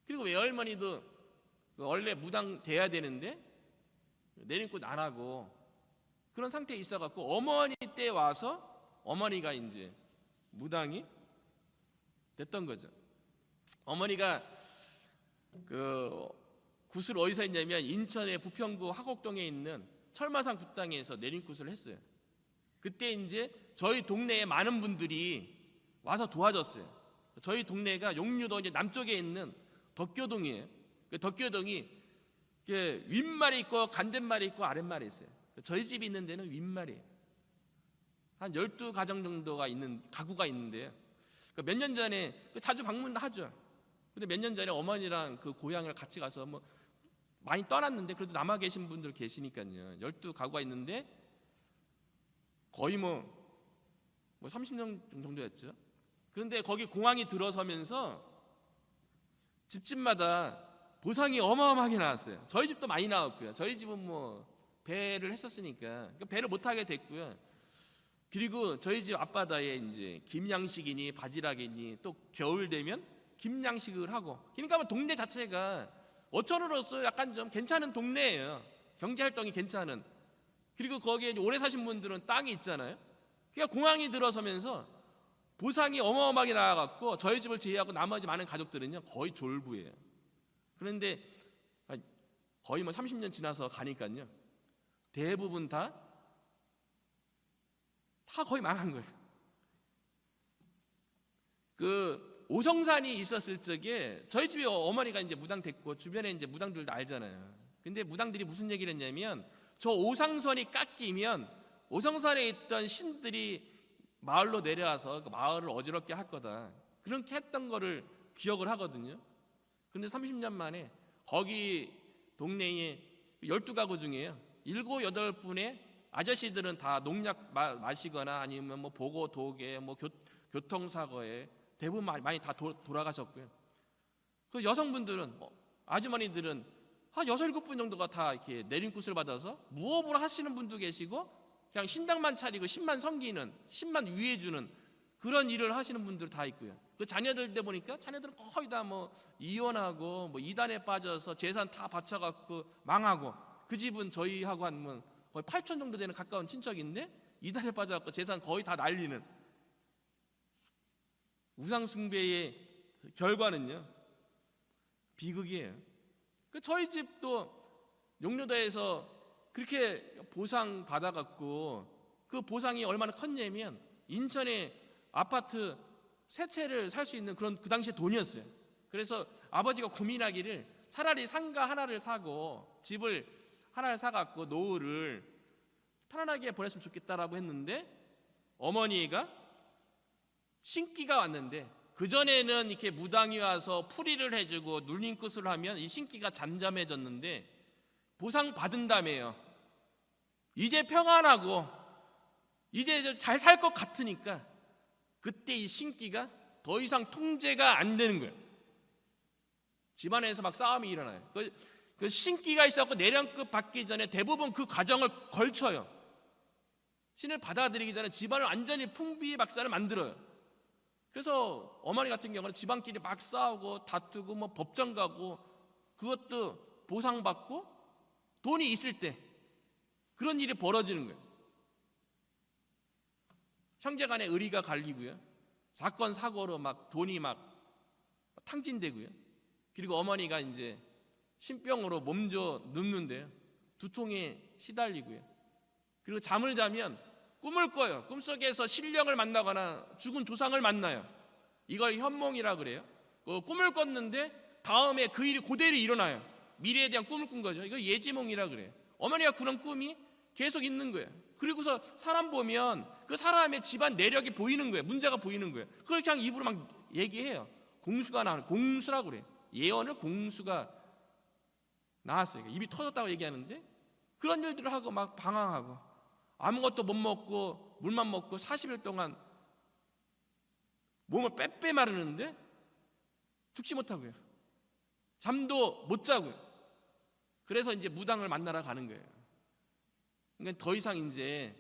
그리고 외할머니도 원래 무당 돼야 되는데 내린꽃 안 하고 그런 상태에 있어갖고 어머니 때 와서 어머니가 이제 무당이 됐던 거죠. 어머니가 그 굿을 어디서 했냐면 인천의 부평구 화곡동에 있는 철마산 굿당에서 내린굿을 했어요. 그때 이제 저희 동네에 많은 분들이 와서 도와줬어요. 저희 동네가 용류도 이제 남쪽에 있는 덕교동이에요. 그 덕교동이 윗말이 있고 간댓말이 있고 아랫말이 있어요. 저희 집이 있는 데는 윗말이에요. 한 12가정 정도가 있는 가구가 있는데요. 몇 년 전에 자주 방문하죠. 근데 몇 년 전에 어머니랑 그 고향을 같이 가서 뭐 많이 떠났는데 그래도 남아 계신 분들 계시니까요. 12가구가 있는데 거의 뭐 30년 정도였죠. 그런데 거기 공항이 들어서면서 집집마다 보상이 어마어마하게 나왔어요. 저희 집도 많이 나왔고요. 저희 집은 뭐 배를 했었으니까 배를 못 하게 됐고요. 그리고 저희 집 앞바다에 이제 김양식이니 바지락이니 또 겨울 되면 김양식을 하고 그러니까 동네 자체가 어촌으로서 약간 좀 괜찮은 동네예요. 경제 활동이 괜찮은. 그리고 거기에 오래 사신 분들은 땅이 있잖아요. 그러니까 공항이 들어서면서 보상이 어마어마하게 나와갖고 저희 집을 제외하고 나머지 많은 가족들은요 거의 졸부예요. 그런데 거의 뭐 30년 지나서 가니까요 대부분 다 거의 망한 거예요. 그 오성산이 있었을 적에 저희 집에 어머니가 이제 무당 됐고 주변에 이제 무당들도 알잖아요. 근데 무당들이 무슨 얘기를 했냐면 저 오상선이 깎이면 오성산에 있던 신들이 마을로 내려와서 그 마을을 어지럽게 할 거다. 그렇게 했던 거를 기억을 하거든요. 근데 30년 만에 거기 동네에 12가구 중에요 7, 8분의 아저씨들은 다 농약 마시거나 아니면 뭐 보고 도계 뭐 교통사고에 대부분 많이 다 돌아가셨고요. 그 여성분들은 아주머니들은 한 6, 7분 정도가 다 이렇게 내림굿을 받아서 무업을 하시는 분도 계시고 그냥 신당만 차리고 신만 섬기는 신만 위해주는 그런 일을 하시는 분들 다 있고요. 그 자녀들 때 보니까 자녀들은 거의 다 뭐 이혼하고 뭐 이단에 빠져서 재산 다 바쳐갖고 망하고 그 집은 저희하고 한 거의 8천 정도 되는 가까운 친척인데 이단에 빠져갖고 재산 거의 다 날리는 우상숭배의 결과는요 비극이에요. 그 저희 집도 용료다에서 그렇게 보상 받아갖고 그 보상이 얼마나 컸냐면 인천에 아파트 세 채를 살 수 있는 그런 그 당시에 돈이었어요. 그래서 아버지가 고민하기를 차라리 상가 하나를 사고 집을 하나를 사갖고 노후를 편안하게 보냈으면 좋겠다라고 했는데 어머니가 신기가 왔는데 그전에는 이렇게 무당이 와서 풀이를 해주고 눌림굿을 하면 이 신기가 잠잠해졌는데 보상 받은다며요. 이제 평안하고 이제 잘 살 것 같으니까 그때 이 신기가 더 이상 통제가 안 되는 거예요. 집안에서 막 싸움이 일어나요. 그 신기가 있었고 내령급 받기 전에 대부분 그 과정을 걸쳐요. 신을 받아들이기 전에 집안을 완전히 풍비박산을 만들어요. 그래서 어머니 같은 경우는 집안끼리 막 싸우고 다투고 뭐 법정 가고 그것도 보상받고 돈이 있을 때 그런 일이 벌어지는 거예요. 형제간의 의리가 갈리고요. 사건 사고로 막 돈이 막 탕진되고요. 그리고 어머니가 이제 신병으로 몸져 눕는데요. 두통에 시달리고요. 그리고 잠을 자면 꿈을 꿔요. 꿈속에서 신령을 만나거나 죽은 조상을 만나요. 이걸 현몽이라 그래요. 꿈을 꿨는데 다음에 그 일이 그대로 일어나요. 미래에 대한 꿈을 꾼 거죠. 이거 예지몽이라 그래요. 어머니가 그런 꿈이 계속 있는 거예요. 그리고서 사람 보면 그 사람의 집안 내력이 보이는 거예요. 문제가 보이는 거예요. 그걸 그냥 입으로 막 얘기해요. 공수가 나오는 공수라고 그래요. 예언을 공수가 나왔어요. 입이 터졌다고 얘기하는데 그런 일들을 하고 막 방황하고 아무것도 못 먹고 물만 먹고 40일 동안 몸을 빼빼 마르는데 죽지 못하고요. 잠도 못 자고요. 그래서 이제 무당을 만나러 가는 거예요. 그러니까 더 이상 이제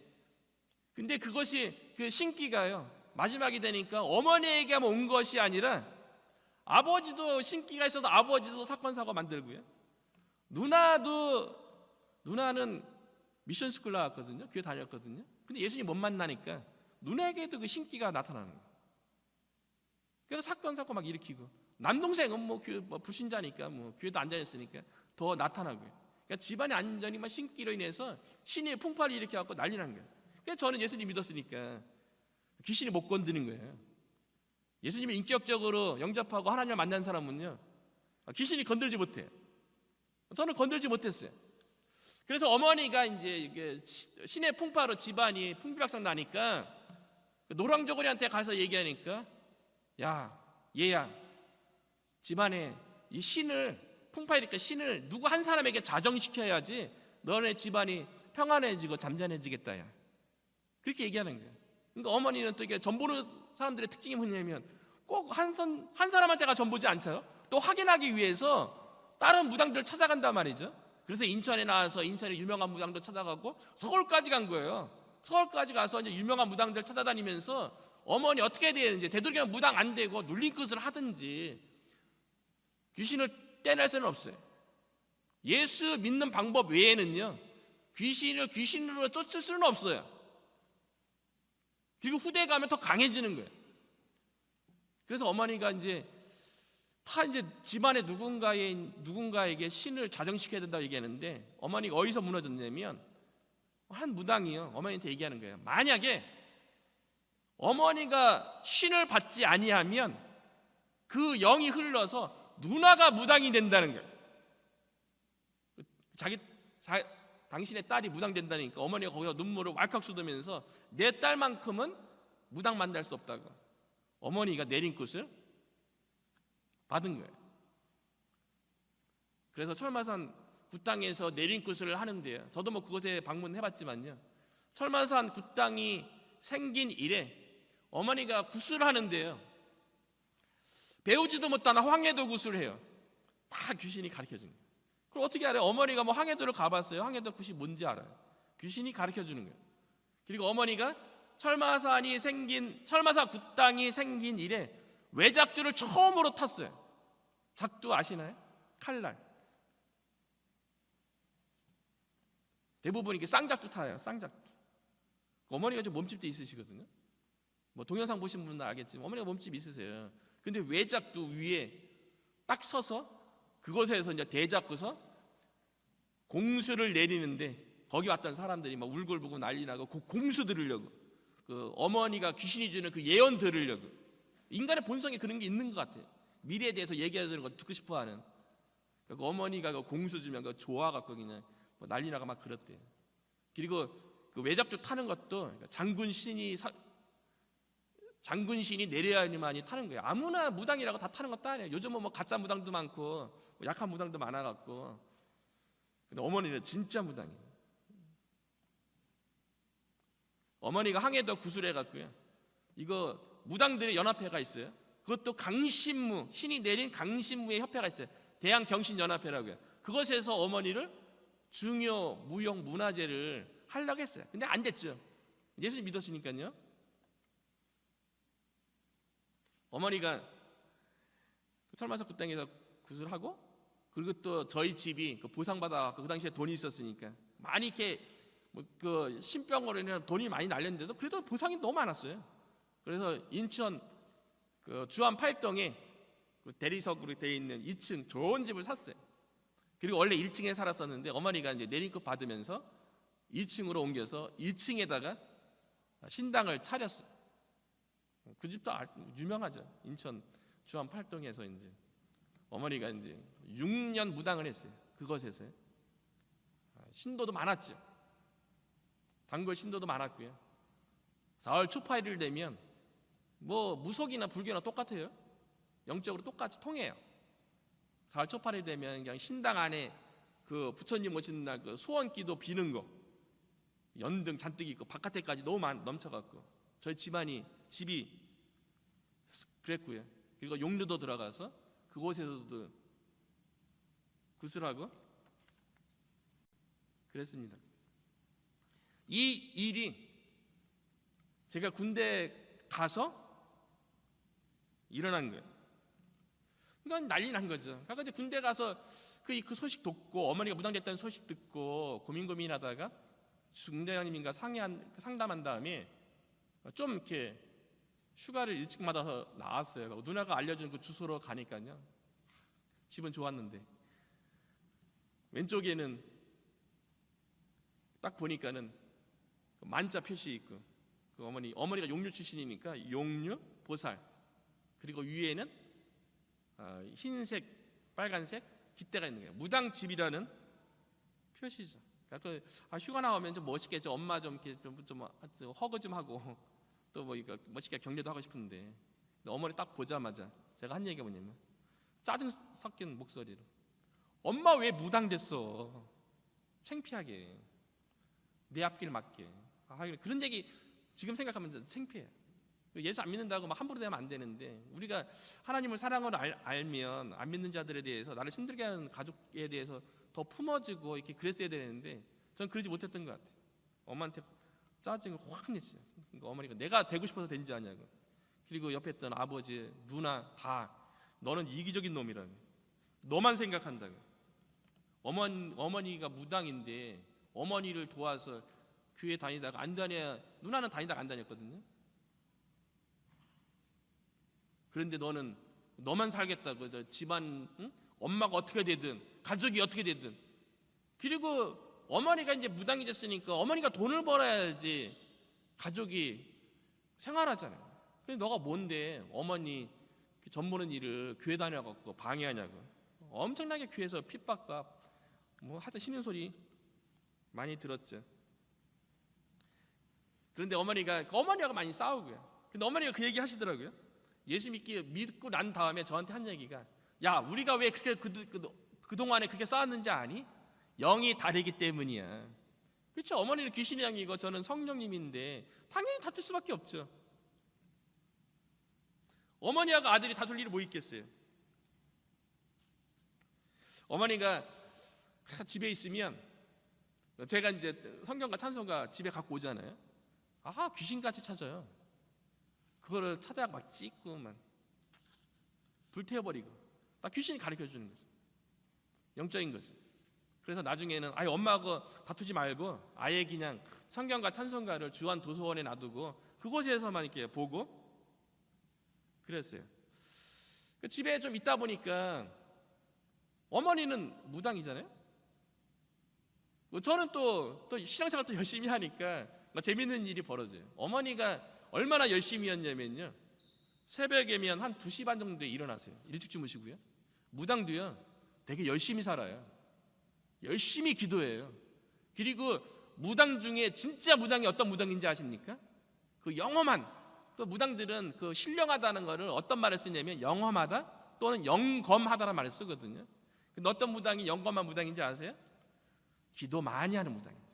근데 그것이 그 신기가요. 마지막이 되니까 어머니에게만 온 것이 아니라 아버지도 신기가 있어서 아버지도 사건 사고 만들고요. 누나는 미션 스쿨 나왔거든요. 교회 다녔거든요. 근데 예수님 못 만나니까 누나에게도 그 신기가 나타나는 거예요. 그래서 사건 사고 막 일으키고 남동생은 뭐 불신자니까 뭐 교회도 안 다녔으니까 더 나타나고요. 그러니까 집안의 안전이 막 신기로 인해서 신이 풍파를 일으켜갖고 난리 난 거예요. 그래서 저는 예수님 믿었으니까 귀신이 못 건드는 거예요. 예수님이 인격적으로 영접하고 하나님을 만난 사람은요 귀신이 건들지 못해요. 저는 건들지 못했어요. 그래서 어머니가 이제 신의 풍파로 집안이 풍비박산 나니까 노랑저고리한테 가서 얘기하니까 야 얘야 집안에 이 신을 풍파이니까 신을 누구 한 사람에게 자정시켜야지 너네 집안이 평안해지고 잠잠해지겠다 야. 그렇게 얘기하는 거예요. 그러니까 어머니는 또 이게 전보는 사람들의 특징이 뭐냐면 꼭 한 사람한테가 전보지 않죠. 또 확인하기 위해서 다른 무당들을 찾아간단 말이죠. 그래서 인천에 나와서 인천에 유명한 무당들 찾아가고 서울까지 간 거예요. 서울까지 가서 이제 유명한 무당들 찾아다니면서 어머니 어떻게 해야 되는지 되도록이면 무당 안 되고 눌린 끝을 하든지 귀신을 떼낼 수는 없어요. 예수 믿는 방법 외에는요 귀신을 귀신으로 쫓을 수는 없어요. 그리고 후대에 가면 더 강해지는 거예요. 그래서 어머니가 이제 집안에 누군가에게 신을 자정시켜야 된다고 얘기하는데, 어머니가 어디서 무너졌냐면 한 무당이요, 어머니한테 얘기하는 거예요. 만약에 어머니가 신을 받지 아니하면 그 영이 흘러서 누나가 무당이 된다는 거예요. 당신의 딸이 무당 된다니까 어머니가 거기서 눈물을 왈칵 쏟으면서 내 딸만큼은 무당 만날 수 없다고 어머니가 내린 끝을 받은 거예요. 그래서 철마산 굿당에서 내린 끝을 하는데요, 저도 뭐 그곳에 방문해봤지만요, 철마산 굿당이 생긴 이래 어머니가 굿을 하는데요, 배우지도 못한 황해도 굿을 해요. 다 귀신이 가르쳐준 거예요. 그럼 어떻게 알아요? 어머니가 뭐 황해도를 가봤어요? 황해도 굿이 뭔지 알아요. 귀신이 가르쳐주는 거예요. 그리고 어머니가 철마산 굿당이 생긴 이래 외작두를 처음으로 탔어요. 작두 아시나요? 칼날. 대부분 이렇게 쌍작두 타요. 쌍작두. 어머니가 좀 몸집도 있으시거든요. 뭐 동영상 보신 분은 알겠지만 어머니가 몸집이 있으세요. 근데 외작두 위에 딱 서서 그곳에서 이제 대잡고서 공수를 내리는데, 거기 왔던 사람들이 막 울골부고 난리 나고 그 공수 들으려고, 그 어머니가 귀신이 주는 그 예언 들으려고. 인간의 본성에 그런 게 있는 것 같아요. 미래에 대해서 얘기해주는 거 듣고 싶어하는. 그 어머니가 그 공수 주면 그 좋아갖고 그냥 뭐 난리 나가 막 그랬대요. 그리고 그 외잡주 타는 것도 장군 신이 내려야만이 타는 거예요. 아무나 무당이라고 다 타는 것도 아니에요. 요즘은 뭐 가짜 무당도 많고 뭐 약한 무당도 많아갖고. 근데 어머니는 진짜 무당이에요. 어머니가 항해도 구술해갖고요, 이거 무당들의 연합회가 있어요. 그것도 강신무, 신이 내린 강신무의 협회가 있어요. 대한경신연합회라고요. 그것에서 어머니를 중요 무용 문화재를 하려고 했어요. 근데 안 됐죠. 예수님 믿었으니까요. 어머니가 철마산 굿당에서 구술하고, 그리고 또 저희 집이 보상받아 그 당시에 돈이 있었으니까 많이 이렇게 그 신병으로 인해 돈이 많이 날렸는데도 그래도 보상이 너무 많았어요. 그래서 인천 그 주안 8동에 대리석으로 되어 있는 2층 좋은 집을 샀어요. 그리고 원래 1층에 살았었는데 어머니가 이제 내린급 받으면서 2층으로 옮겨서 2층에다가 신당을 차렸어요. 그 집도 유명하죠. 인천 주안 8동에서 이제 어머니가 이제 6년 무당을 했어요. 그것에서 신도도 많았죠. 단골 신도도 많았고요. 4월 초파일을 되면 뭐 무속이나 불교나 똑같아요. 영적으로 똑같이 통해요. 4월 초파일이 되면 그냥 신당 안에 그 부처님 오시는 날 그 소원기도 비는 거 연등 잔뜩 있고 바깥에까지 너무 넘쳐갖고 저희 집이 그랬고요. 그리고 용류도 들어가서 그곳에서도 구슬하고 그랬습니다. 이 일이 제가 군대 가서 일어난 거예요. 이건 난리 난 거죠. 그러니까 이제 군대 가서 그 소식 듣고 어머니가 무당됐다는 소식 듣고 고민하다가 중대장님인가 상담한 다음에 좀 이렇게 휴가를 일찍 받아서 나왔어요. 누나가 알려준 그 주소로 가니까요. 집은 좋았는데 왼쪽에는 딱 보니까는 만자 표시 있고, 그 어머니가 용류 출신이니까 용류 보살, 그리고 위에는 흰색, 빨간색 깃대가 있는 거예요. 무당집이라는 표시죠. 그러니까 휴가 나오면 좀 멋있게 엄마 좀 이렇게 좀 허그 좀 하고 또 뭐 이거 멋있게 격려도 하고 싶은데, 어머니 딱 보자마자 제가 한 얘기가 뭐냐면 짜증 섞인 목소리로 엄마 왜 무당 됐어? 창피하게 내 앞길 맞게. 그런 얘기 지금 생각하면 창피해요. 예수 안 믿는다고 막 함부로 대하면 안 되는데, 우리가 하나님을 사랑으로 알면 안 믿는 자들에 대해서, 나를 힘들게 하는 가족에 대해서 더 품어주고 이렇게 그랬어야 되는데 전 그러지 못했던 것 같아요. 엄마한테 짜증을 확 냈어요. 그러니까 어머니가 내가 되고 싶어서 된지 아냐고. 그리고 옆에 있던 아버지, 누나 다 너는 이기적인 놈이라고, 너만 생각한다고. 어머니가 무당인데 어머니를 도와서 교회 다니다가 안 다녀야, 누나는 다니다가 안 다녔거든요. 그런데 너만 살겠다고, 저 집안, 응? 엄마가 어떻게 되든 가족이 어떻게 되든. 그리고 어머니가 이제 무당이 됐으니까 어머니가 돈을 벌어야지 가족이 생활하잖아요. 근데 너가 뭔데 전 보는 일을 교회 다녀갖고 방해하냐고. 엄청나게 교회에서 핍박과 뭐 하여튼 쉬는 소리 많이 들었죠. 그런데 어머니가 많이 싸우고요. 근데 어머니가 그 얘기 하시더라고요. 예수 믿고 난 다음에 저한테 한 얘기가, 야, 우리가 왜 그렇게 그동안에 그렇게 싸웠는지 아니? 영이 다르기 때문이야. 그렇죠. 어머니는 귀신의 영이고 저는 성령님인데 당연히 다툴 수밖에 없죠. 어머니하고 아들이 다툴 일이 뭐 있겠어요? 어머니가 집에 있으면 제가 이제 성경과 찬송가 집에 갖고 오잖아요. 귀신같이 찾아요. 그거를 찾아가 막 찍고 막 불태워버리고 딱 귀신이 가르쳐주는 거죠. 영적인 거죠. 그래서 나중에는 아예 엄마하고 다투지 말고 아예 그냥 성경과 찬송가를 주한 도서원에 놔두고 그곳에서만 이렇게 보고 그랬어요. 집에 좀 있다 보니까 어머니는 무당이잖아요. 저는 또 신앙생활 또 열심히 하니까 재밌는 일이 벌어져요. 어머니가 얼마나 열심히 했냐면요, 새벽에면 한 2시 반 정도에 일어나세요. 일찍 주무시고요. 무당도요 되게 열심히 살아요. 열심히 기도해요. 그리고 무당 중에 진짜 무당이 어떤 무당인지 아십니까? 그 영험한 그 무당들은 그 신령하다는 거를 어떤 말을 쓰냐면 영험하다 또는 영검하다라는 말을 쓰거든요. 근데 어떤 무당이 영검한 무당인지 아세요? 기도 많이 하는 무당입니다.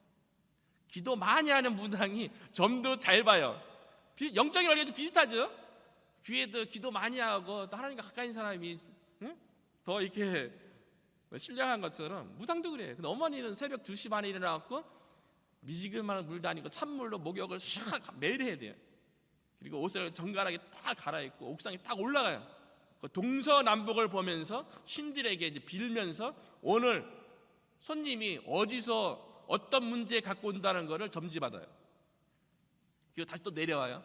기도 많이 하는 무당이 점도 잘 봐요. 영적인 원리가 좀 비슷하죠? 귀에도 기도 많이 하고 또 하나님과 가까이 있는 사람이 더 이렇게 신령한 것처럼 무당도 그래요. 근데 어머니는 새벽 2시 반에 일어나갖고 미지근한 물도 아니고 찬물로 목욕을 샥 매일 해야 돼요. 그리고 옷을 정갈하게 딱 갈아입고 옥상에 딱 올라가요. 그 동서남북을 보면서 신들에게 이제 빌면서 오늘 손님이 어디서 어떤 문제 갖고 온다는 것을 점지받아요. 그리고 다시 또 내려와요.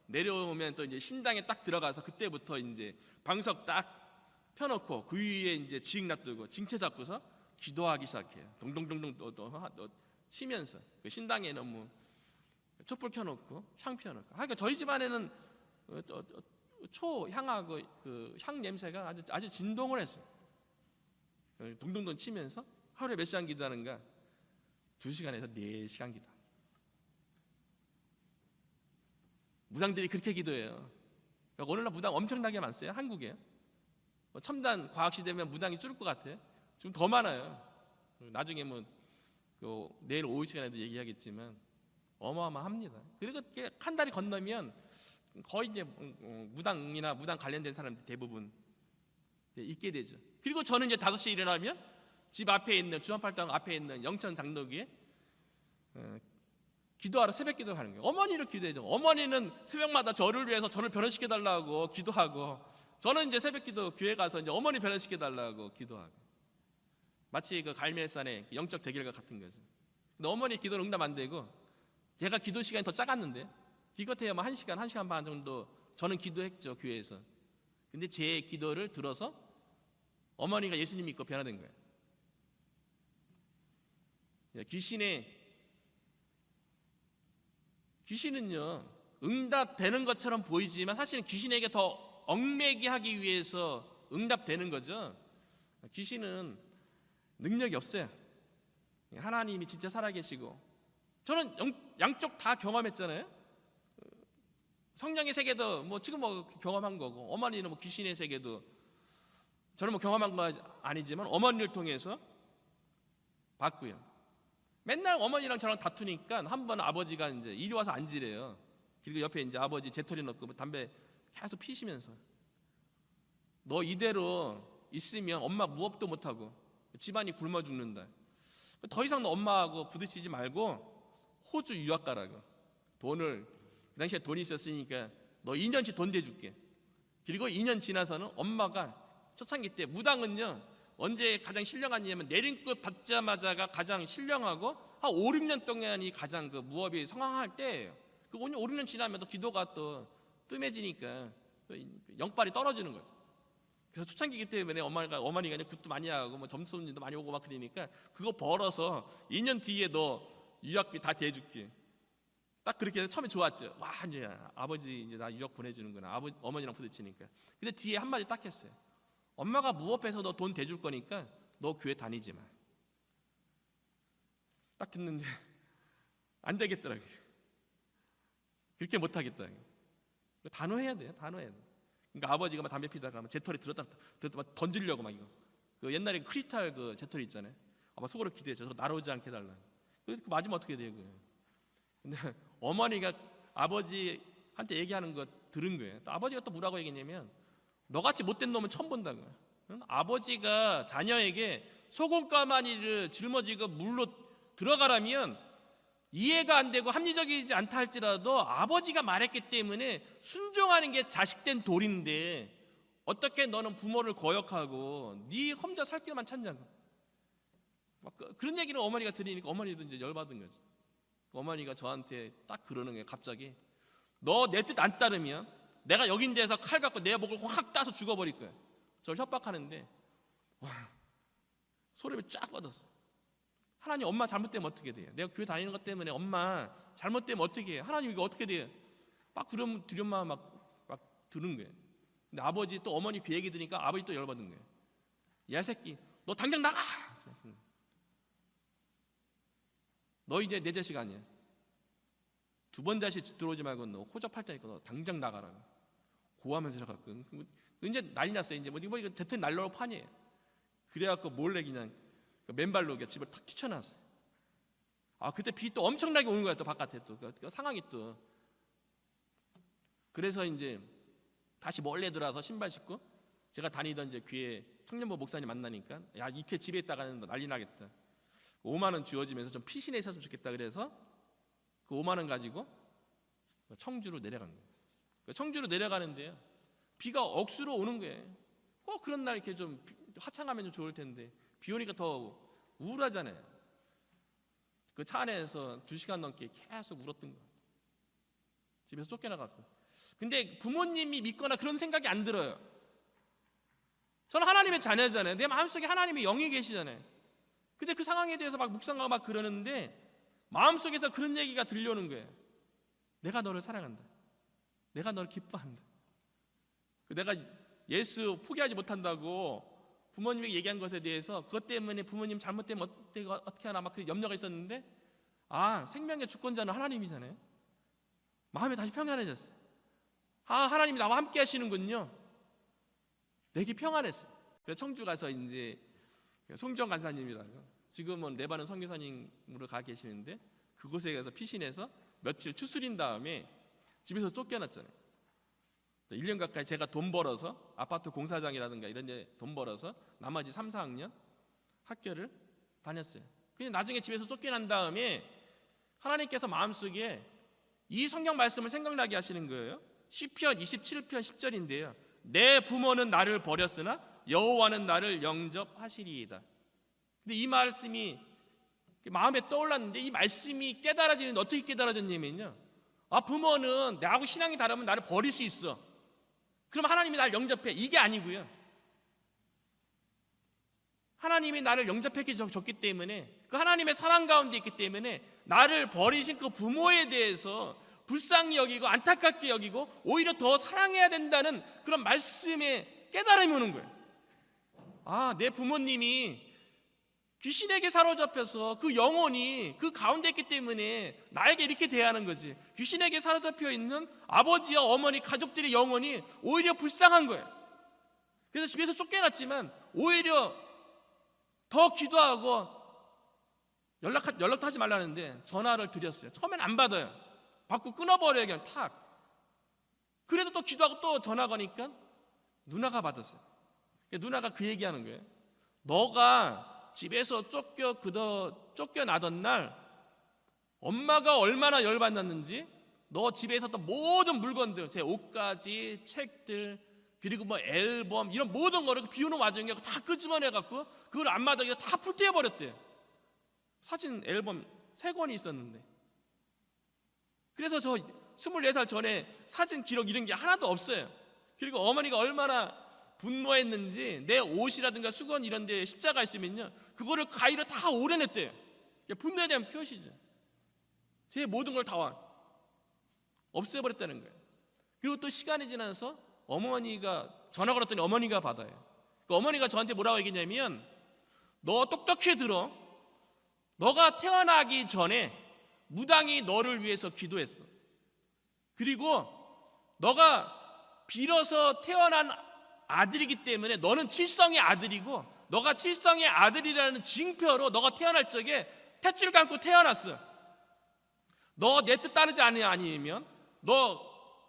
내려오면 또 이제 신당에 딱 들어가서 그때부터 이제 방석 딱 펴놓고 그 위에 이제 지익 놔두고 징채 잡고서 기도하기 시작해요. 동동동동 또 치면서 그 신당에는 뭐 촛불 켜놓고 향 펴놓고. 그러니까 저희 집안에는 초향하고 그 향 냄새가 아주 진동을 했어요. 동동동 치면서 하루에 몇 시간 기도하는가? 2시간에서 4시간 기도. 무당들이 그렇게 기도해요. 오늘날 무당 엄청나게 많어요. 한국에. 첨단 과학시대면 무당이 줄을 것 같아요. 지금 더 많아요. 나중에 내일 오후 시간에도 얘기하겠지만 어마어마합니다. 그리고 한 달이 건너면 거의 이제 무당이나 무당 관련된 사람들 대부분 있게 되죠. 그리고 저는 이제 5시에 일어나면 집 앞에 있는 주한팔당 앞에 있는 영천 장로교에 기도하러 새벽 기도하는 거예요. 어머니를 기도해줘. 어머니는 새벽마다 저를 위해서 저를 변호시켜 달라고 기도하고, 저는 이제 새벽 기도 교회 가서 이제 어머니 변호시켜 달라고 기도하고, 마치 그 갈멜산의 영적 대결과 같은 거죠. 근데 어머니 기도는 응답 안 되고, 제가 기도 시간이 더 작았는데 기껏해야 1시간 반 정도 저는 기도했죠, 교회에서. 근데 제 기도를 들어서 어머니가 예수님 믿고 변화된 거예요. 귀신은요 응답되는 것처럼 보이지만 사실은 귀신에게 더 얽매게 하기 위해서 응답되는 거죠. 귀신은 능력이 없어요. 하나님이 진짜 살아계시고, 저는 양쪽 다 경험했잖아요. 성령의 세계도 지금 경험한 거고, 어머니는 귀신의 세계도 저는 경험한 거 아니지만 어머니를 통해서 봤고요. 맨날 어머니랑 저랑 다투니까 한 번 아버지가 이제 이리 와서 앉으래요. 그리고 옆에 이제 아버지 재털이 넣고 담배 계속 피시면서, 너 이대로 있으면 엄마 무업도 못하고 집안이 굶어 죽는다. 더 이상 너 엄마하고 부딪히지 말고 호주 유학 가라고. 돈을, 그 당시에 돈이 있었으니까 너 2년치 돈 대줄게. 그리고 2년 지나서는 엄마가 초창기 때 무당은요 언제 가장 신령하냐면 내림끝 받자마자가 가장 신령하고 한 5, 6년 동안이 가장 그 무업이 성황할 때예요. 그 5, 6년 지나면 또 기도가 또 뜸해지니까 영빨이 떨어지는 거죠. 그래서 초창기이기 때문에 어머니가 이제 굿도 많이 하고 뭐 점수도 많이 오고 막 그러니까 그거 벌어서 2년 뒤에 너 유학비 다 대줄게. 딱 그렇게 해서 처음에 좋았죠. 와, 이제 아버지 이제 나 유학 보내주는구나. 어머니랑 부딪히니까. 근데 뒤에 한마디 딱 했어요. 엄마가 무업해서 너 돈 대줄 거니까 너 교회 다니지 마. 딱 듣는데 안 되겠더라고요. 그렇게 못 하겠다. 단호해야 돼요. 단호해야 돼. 그러니까 아버지가 막 담배 피다가 제 털에 들었다 막 던지려고 막 이거. 그 옛날에 크리스탈 그 제 털 있잖아요. 아마 속으로 기대했죠. 저거 날아오지 않게 해달라. 그 맞으면 어떻게 돼요? 근데 어머니가 아버지한테 얘기하는 거 들은 거예요. 또 아버지가 또 뭐라고 얘기했냐면 너같이 못된 놈은 처음 본다고요. 아버지가 자녀에게 소금가마니를 짊어지고 물로 들어가라면 이해가 안 되고 합리적이지 않다 할지라도 아버지가 말했기 때문에 순종하는 게 자식된 도리인데 어떻게 너는 부모를 거역하고 네 혼자 살 길만 찾냐고. 그런 얘기를 어머니가 들으니까 어머니도 이제 열받은 거죠. 어머니가 저한테 딱 그러는 거예요. 갑자기 너 내 뜻 안 따르면 내가 여긴 데서 칼 갖고 내 목을 확 따서 죽어버릴 거야. 저를 협박하는데 소름이 쫙 뻗었어. 하나님, 엄마 잘못되면 어떻게 돼요? 내가 교회 다니는 것 때문에 엄마 잘못되면 어떻게 해요? 하나님 이거 어떻게 돼요? 막 그러면 두려움만 막 드는 거예요. 근데 아버지 또 어머니 그 얘기 들으니까 아버지 또 열받은 거예요. 야 새끼, 너 당장 나가! 너 이제 내 자식 아니야. 두 번 다시 들어오지 말고 너 호접할 테니까 너 당장 나가라고. 고하면서 들어갔고 이제 난리 났어요. 이제 뭐 이거 대통령 날로 판이에요. 그래갖고 몰래 그냥 맨발로 집을 탁 뛰쳐놨어요. 그때 비 또 엄청나게 오는 거야. 또 바깥에 또 그 상황이 또. 그래서 이제 다시 몰래 들어와서 신발 신고 제가 다니던 이제 교회 청년부 목사님 만나니까 야, 이렇게 집에 있다가는 난리 나겠다. 5만 원 주어지면서 좀 피신해 있었으면 좋겠다. 그래서 그 5만 원 가지고 청주로 내려간 거예요. 청주로 내려가는데요, 비가 억수로 오는 거예요. 꼭 그런 날 이렇게 좀 화창하면 좀 좋을 텐데 비 오니까 더 우울하잖아요. 그 차 안에서 2시간 넘게 계속 울었던 거예요. 집에서 쫓겨나갔고. 근데 부모님이 믿거나 그런 생각이 안 들어요. 저는 하나님의 자녀잖아요. 내 마음속에 하나님의 영이 계시잖아요. 근데 그 상황에 대해서 막 묵상하고 막 그러는데 마음속에서 그런 얘기가 들려오는 거예요. 내가 너를 사랑한다. 내가 너를 기뻐한다. 내가 예수 포기하지 못한다고 부모님에게 얘기한 것에 대해서 그것 때문에 부모님 잘못되면 어떻게 하나 막 그 염려가 있었는데 생명의 주권자는 하나님이잖아요. 마음이 다시 평안해졌어요. 하나님이 나와 함께 하시는군요. 내게 평안했어요. 그래서 청주 가서 이제 송정 간사님이라고 지금은 레바논 선교사님으로 가 계시는데 그곳에 가서 피신해서 며칠 추스린 다음에 집에서 쫓겨났잖아요. 1년 가까이 제가 돈 벌어서 아파트 공사장이라든가 이런 데 돈 벌어서 나머지 3, 4학년 학교를 다녔어요. 근데 나중에 집에서 쫓겨난 다음에 하나님께서 마음속에 이 성경 말씀을 생각나게 하시는 거예요. 시편 27편 10절인데요. 내 부모는 나를 버렸으나 여호와는 나를 영접하시리이다. 근데 이 말씀이 마음에 떠올랐는데 이 말씀이 깨달아지는데 어떻게 깨달아졌냐면요, 부모는 나하고 신앙이 다르면 나를 버릴 수 있어. 그럼 하나님이 나를 영접해. 이게 아니고요. 하나님이 나를 영접해 줬기 때문에 그 하나님의 사랑 가운데 있기 때문에 나를 버리신 그 부모에 대해서 불쌍히 여기고 안타깝게 여기고 오히려 더 사랑해야 된다는 그런 말씀에 깨달음이 오는 거예요. 내 부모님이 귀신에게 사로잡혀서 그 영혼이 그 가운데 있기 때문에 나에게 이렇게 대하는 거지. 귀신에게 사로잡혀 있는 아버지와 어머니 가족들의 영혼이 오히려 불쌍한 거예요. 그래서 집에서 쫓겨났지만 오히려 더 기도하고 연락도 하지 말라는데 전화를 드렸어요. 처음엔 안 받아요. 받고 끊어버려요. 그냥 탁. 그래도 또 기도하고 또 전화 가니까 누나가 받았어요. 누나가 그 얘기하는 거예요. 너가 집에서 쫓겨나던 날 엄마가 얼마나 열받았는지 너 집에 있었던 모든 물건들, 제 옷가지, 책들, 그리고 뭐 앨범 이런 모든 거를 비 오는 와중에 다 끄집어내갖고 그걸 앞마당에 다 불태워버렸대요. 사진 앨범 3권이 있었는데. 그래서 저 24살 전에 사진 기록 이런 게 하나도 없어요. 그리고 어머니가 얼마나 분노했는지 내 옷이라든가 수건 이런 데 십자가 있으면요, 그거를 가위로 다 오려냈대요. 분노에 대한 표시죠. 제 모든 걸 다 없애버렸다는 거예요. 그리고 또 시간이 지나서 어머니가 전화 걸었더니 어머니가 받아요. 그 어머니가 저한테 뭐라고 얘기했냐면, 너 똑똑히 들어. 너가 태어나기 전에 무당이 너를 위해서 기도했어. 그리고 너가 빌어서 태어난 아들이기 때문에 너는 칠성의 아들이고, 너가 칠성의 아들이라는 징표로 너가 태어날 적에 탯줄 감고 태어났어. 너 내 뜻 따르지 아니면 너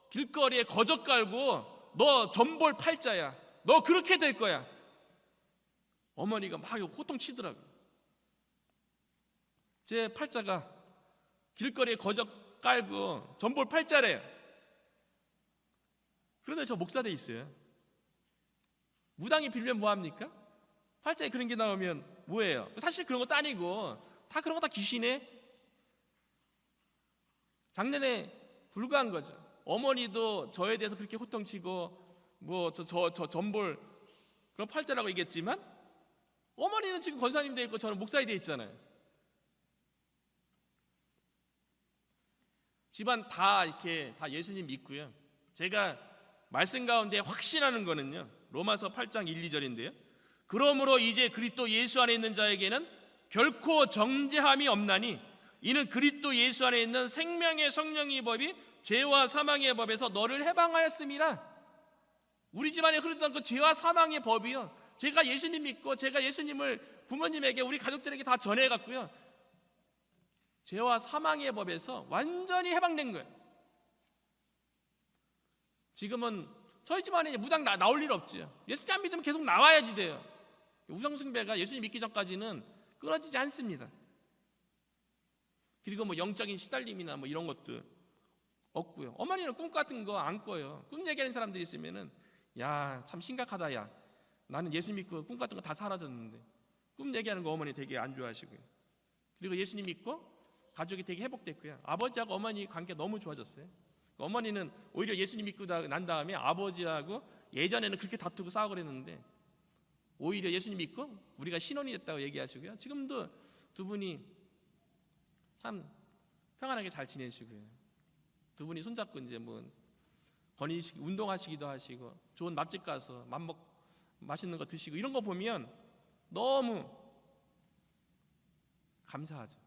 길거리에 거적 깔고 너 전볼 팔자야. 너 그렇게 될 거야. 어머니가 막 호통치더라고요. 제 팔자가 길거리에 거적 깔고 전볼 팔자래요. 그런데 저 목사돼 있어요. 무당이 빌면 뭐합니까? 팔자에 그런 게 나오면 뭐예요? 사실 그런 것도 아니고 다 그런 거 다 귀신의 장난에 불과한 거죠. 어머니도 저에 대해서 그렇게 호통치고 뭐 저 전볼 그런 팔자라고 얘기했지만, 어머니는 지금 권사님 돼 있고 저는 목사이 돼 있잖아요. 집안 다 이렇게 다 예수님 믿고요. 제가 말씀 가운데 확신하는 거는요, 로마서 8장 1, 2절인데요. 그러므로 이제 그리스도 예수 안에 있는 자에게는 결코 정죄함이 없나니 이는 그리스도 예수 안에 있는 생명의 성령의 법이 죄와 사망의 법에서 너를 해방하였음이라. 우리 집안에 흐르던 그 죄와 사망의 법이요, 제가 예수님 믿고 제가 예수님을 부모님에게 우리 가족들에게 다 전해갔고요, 죄와 사망의 법에서 완전히 해방된 거예요. 지금은 저희 집안에 무당 나올 일 없지요. 예수님 안 믿으면 계속 나와야지 돼요. 우상숭배가 예수님 믿기 전까지는 끊어지지 않습니다. 그리고 뭐 영적인 시달림이나 뭐 이런 것도 없고요. 어머니는 꿈 같은 거 안 꿔요. 꿈 얘기하는 사람들이 있으면은, 야, 참 심각하다. 야, 나는 예수 믿고 꿈 같은 거 다 사라졌는데. 꿈 얘기하는 거 어머니 되게 안 좋아하시고요. 그리고 예수님 믿고 가족이 되게 회복됐고요. 아버지하고 어머니 관계 너무 좋아졌어요. 어머니는 오히려 예수님 믿고 난 다음에 아버지하고 예전에는 그렇게 다투고 싸우고 그랬는데, 오히려 예수님 믿고 우리가 신혼이 됐다고 얘기하시고요. 지금도 두 분이 참 평안하게 잘 지내시고요. 두 분이 손잡고 이제 뭐 건의식 운동하시기도 하시고, 좋은 맛집 가서 맛있는 거 드시고, 이런 거 보면 너무 감사하죠.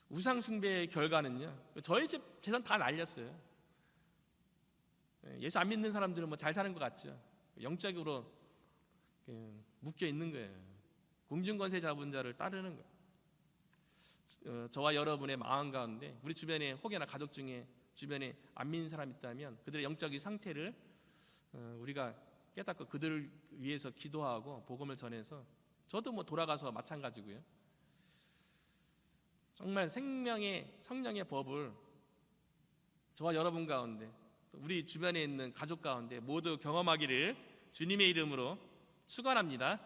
우상 숭배의 결과는요, 저희 집 재산 다 날렸어요. 예수 안 믿는 사람들은 뭐 잘 사는 것 같죠. 영적으로 묶여 있는 거예요. 공중권세 잡은 자를 따르는 거예요. 저와 여러분의 마음 가운데 우리 주변에 혹여나 가족 중에 주변에 안 믿는 사람이 있다면 그들의 영적인 상태를 우리가 깨닫고 그들을 위해서 기도하고 복음을 전해서, 저도 뭐 돌아가서 마찬가지고요. 정말 생명의 성령의 법을 저와 여러분 가운데, 우리 주변에 있는 가족 가운데 모두 경험하기를 주님의 이름으로 축원합니다.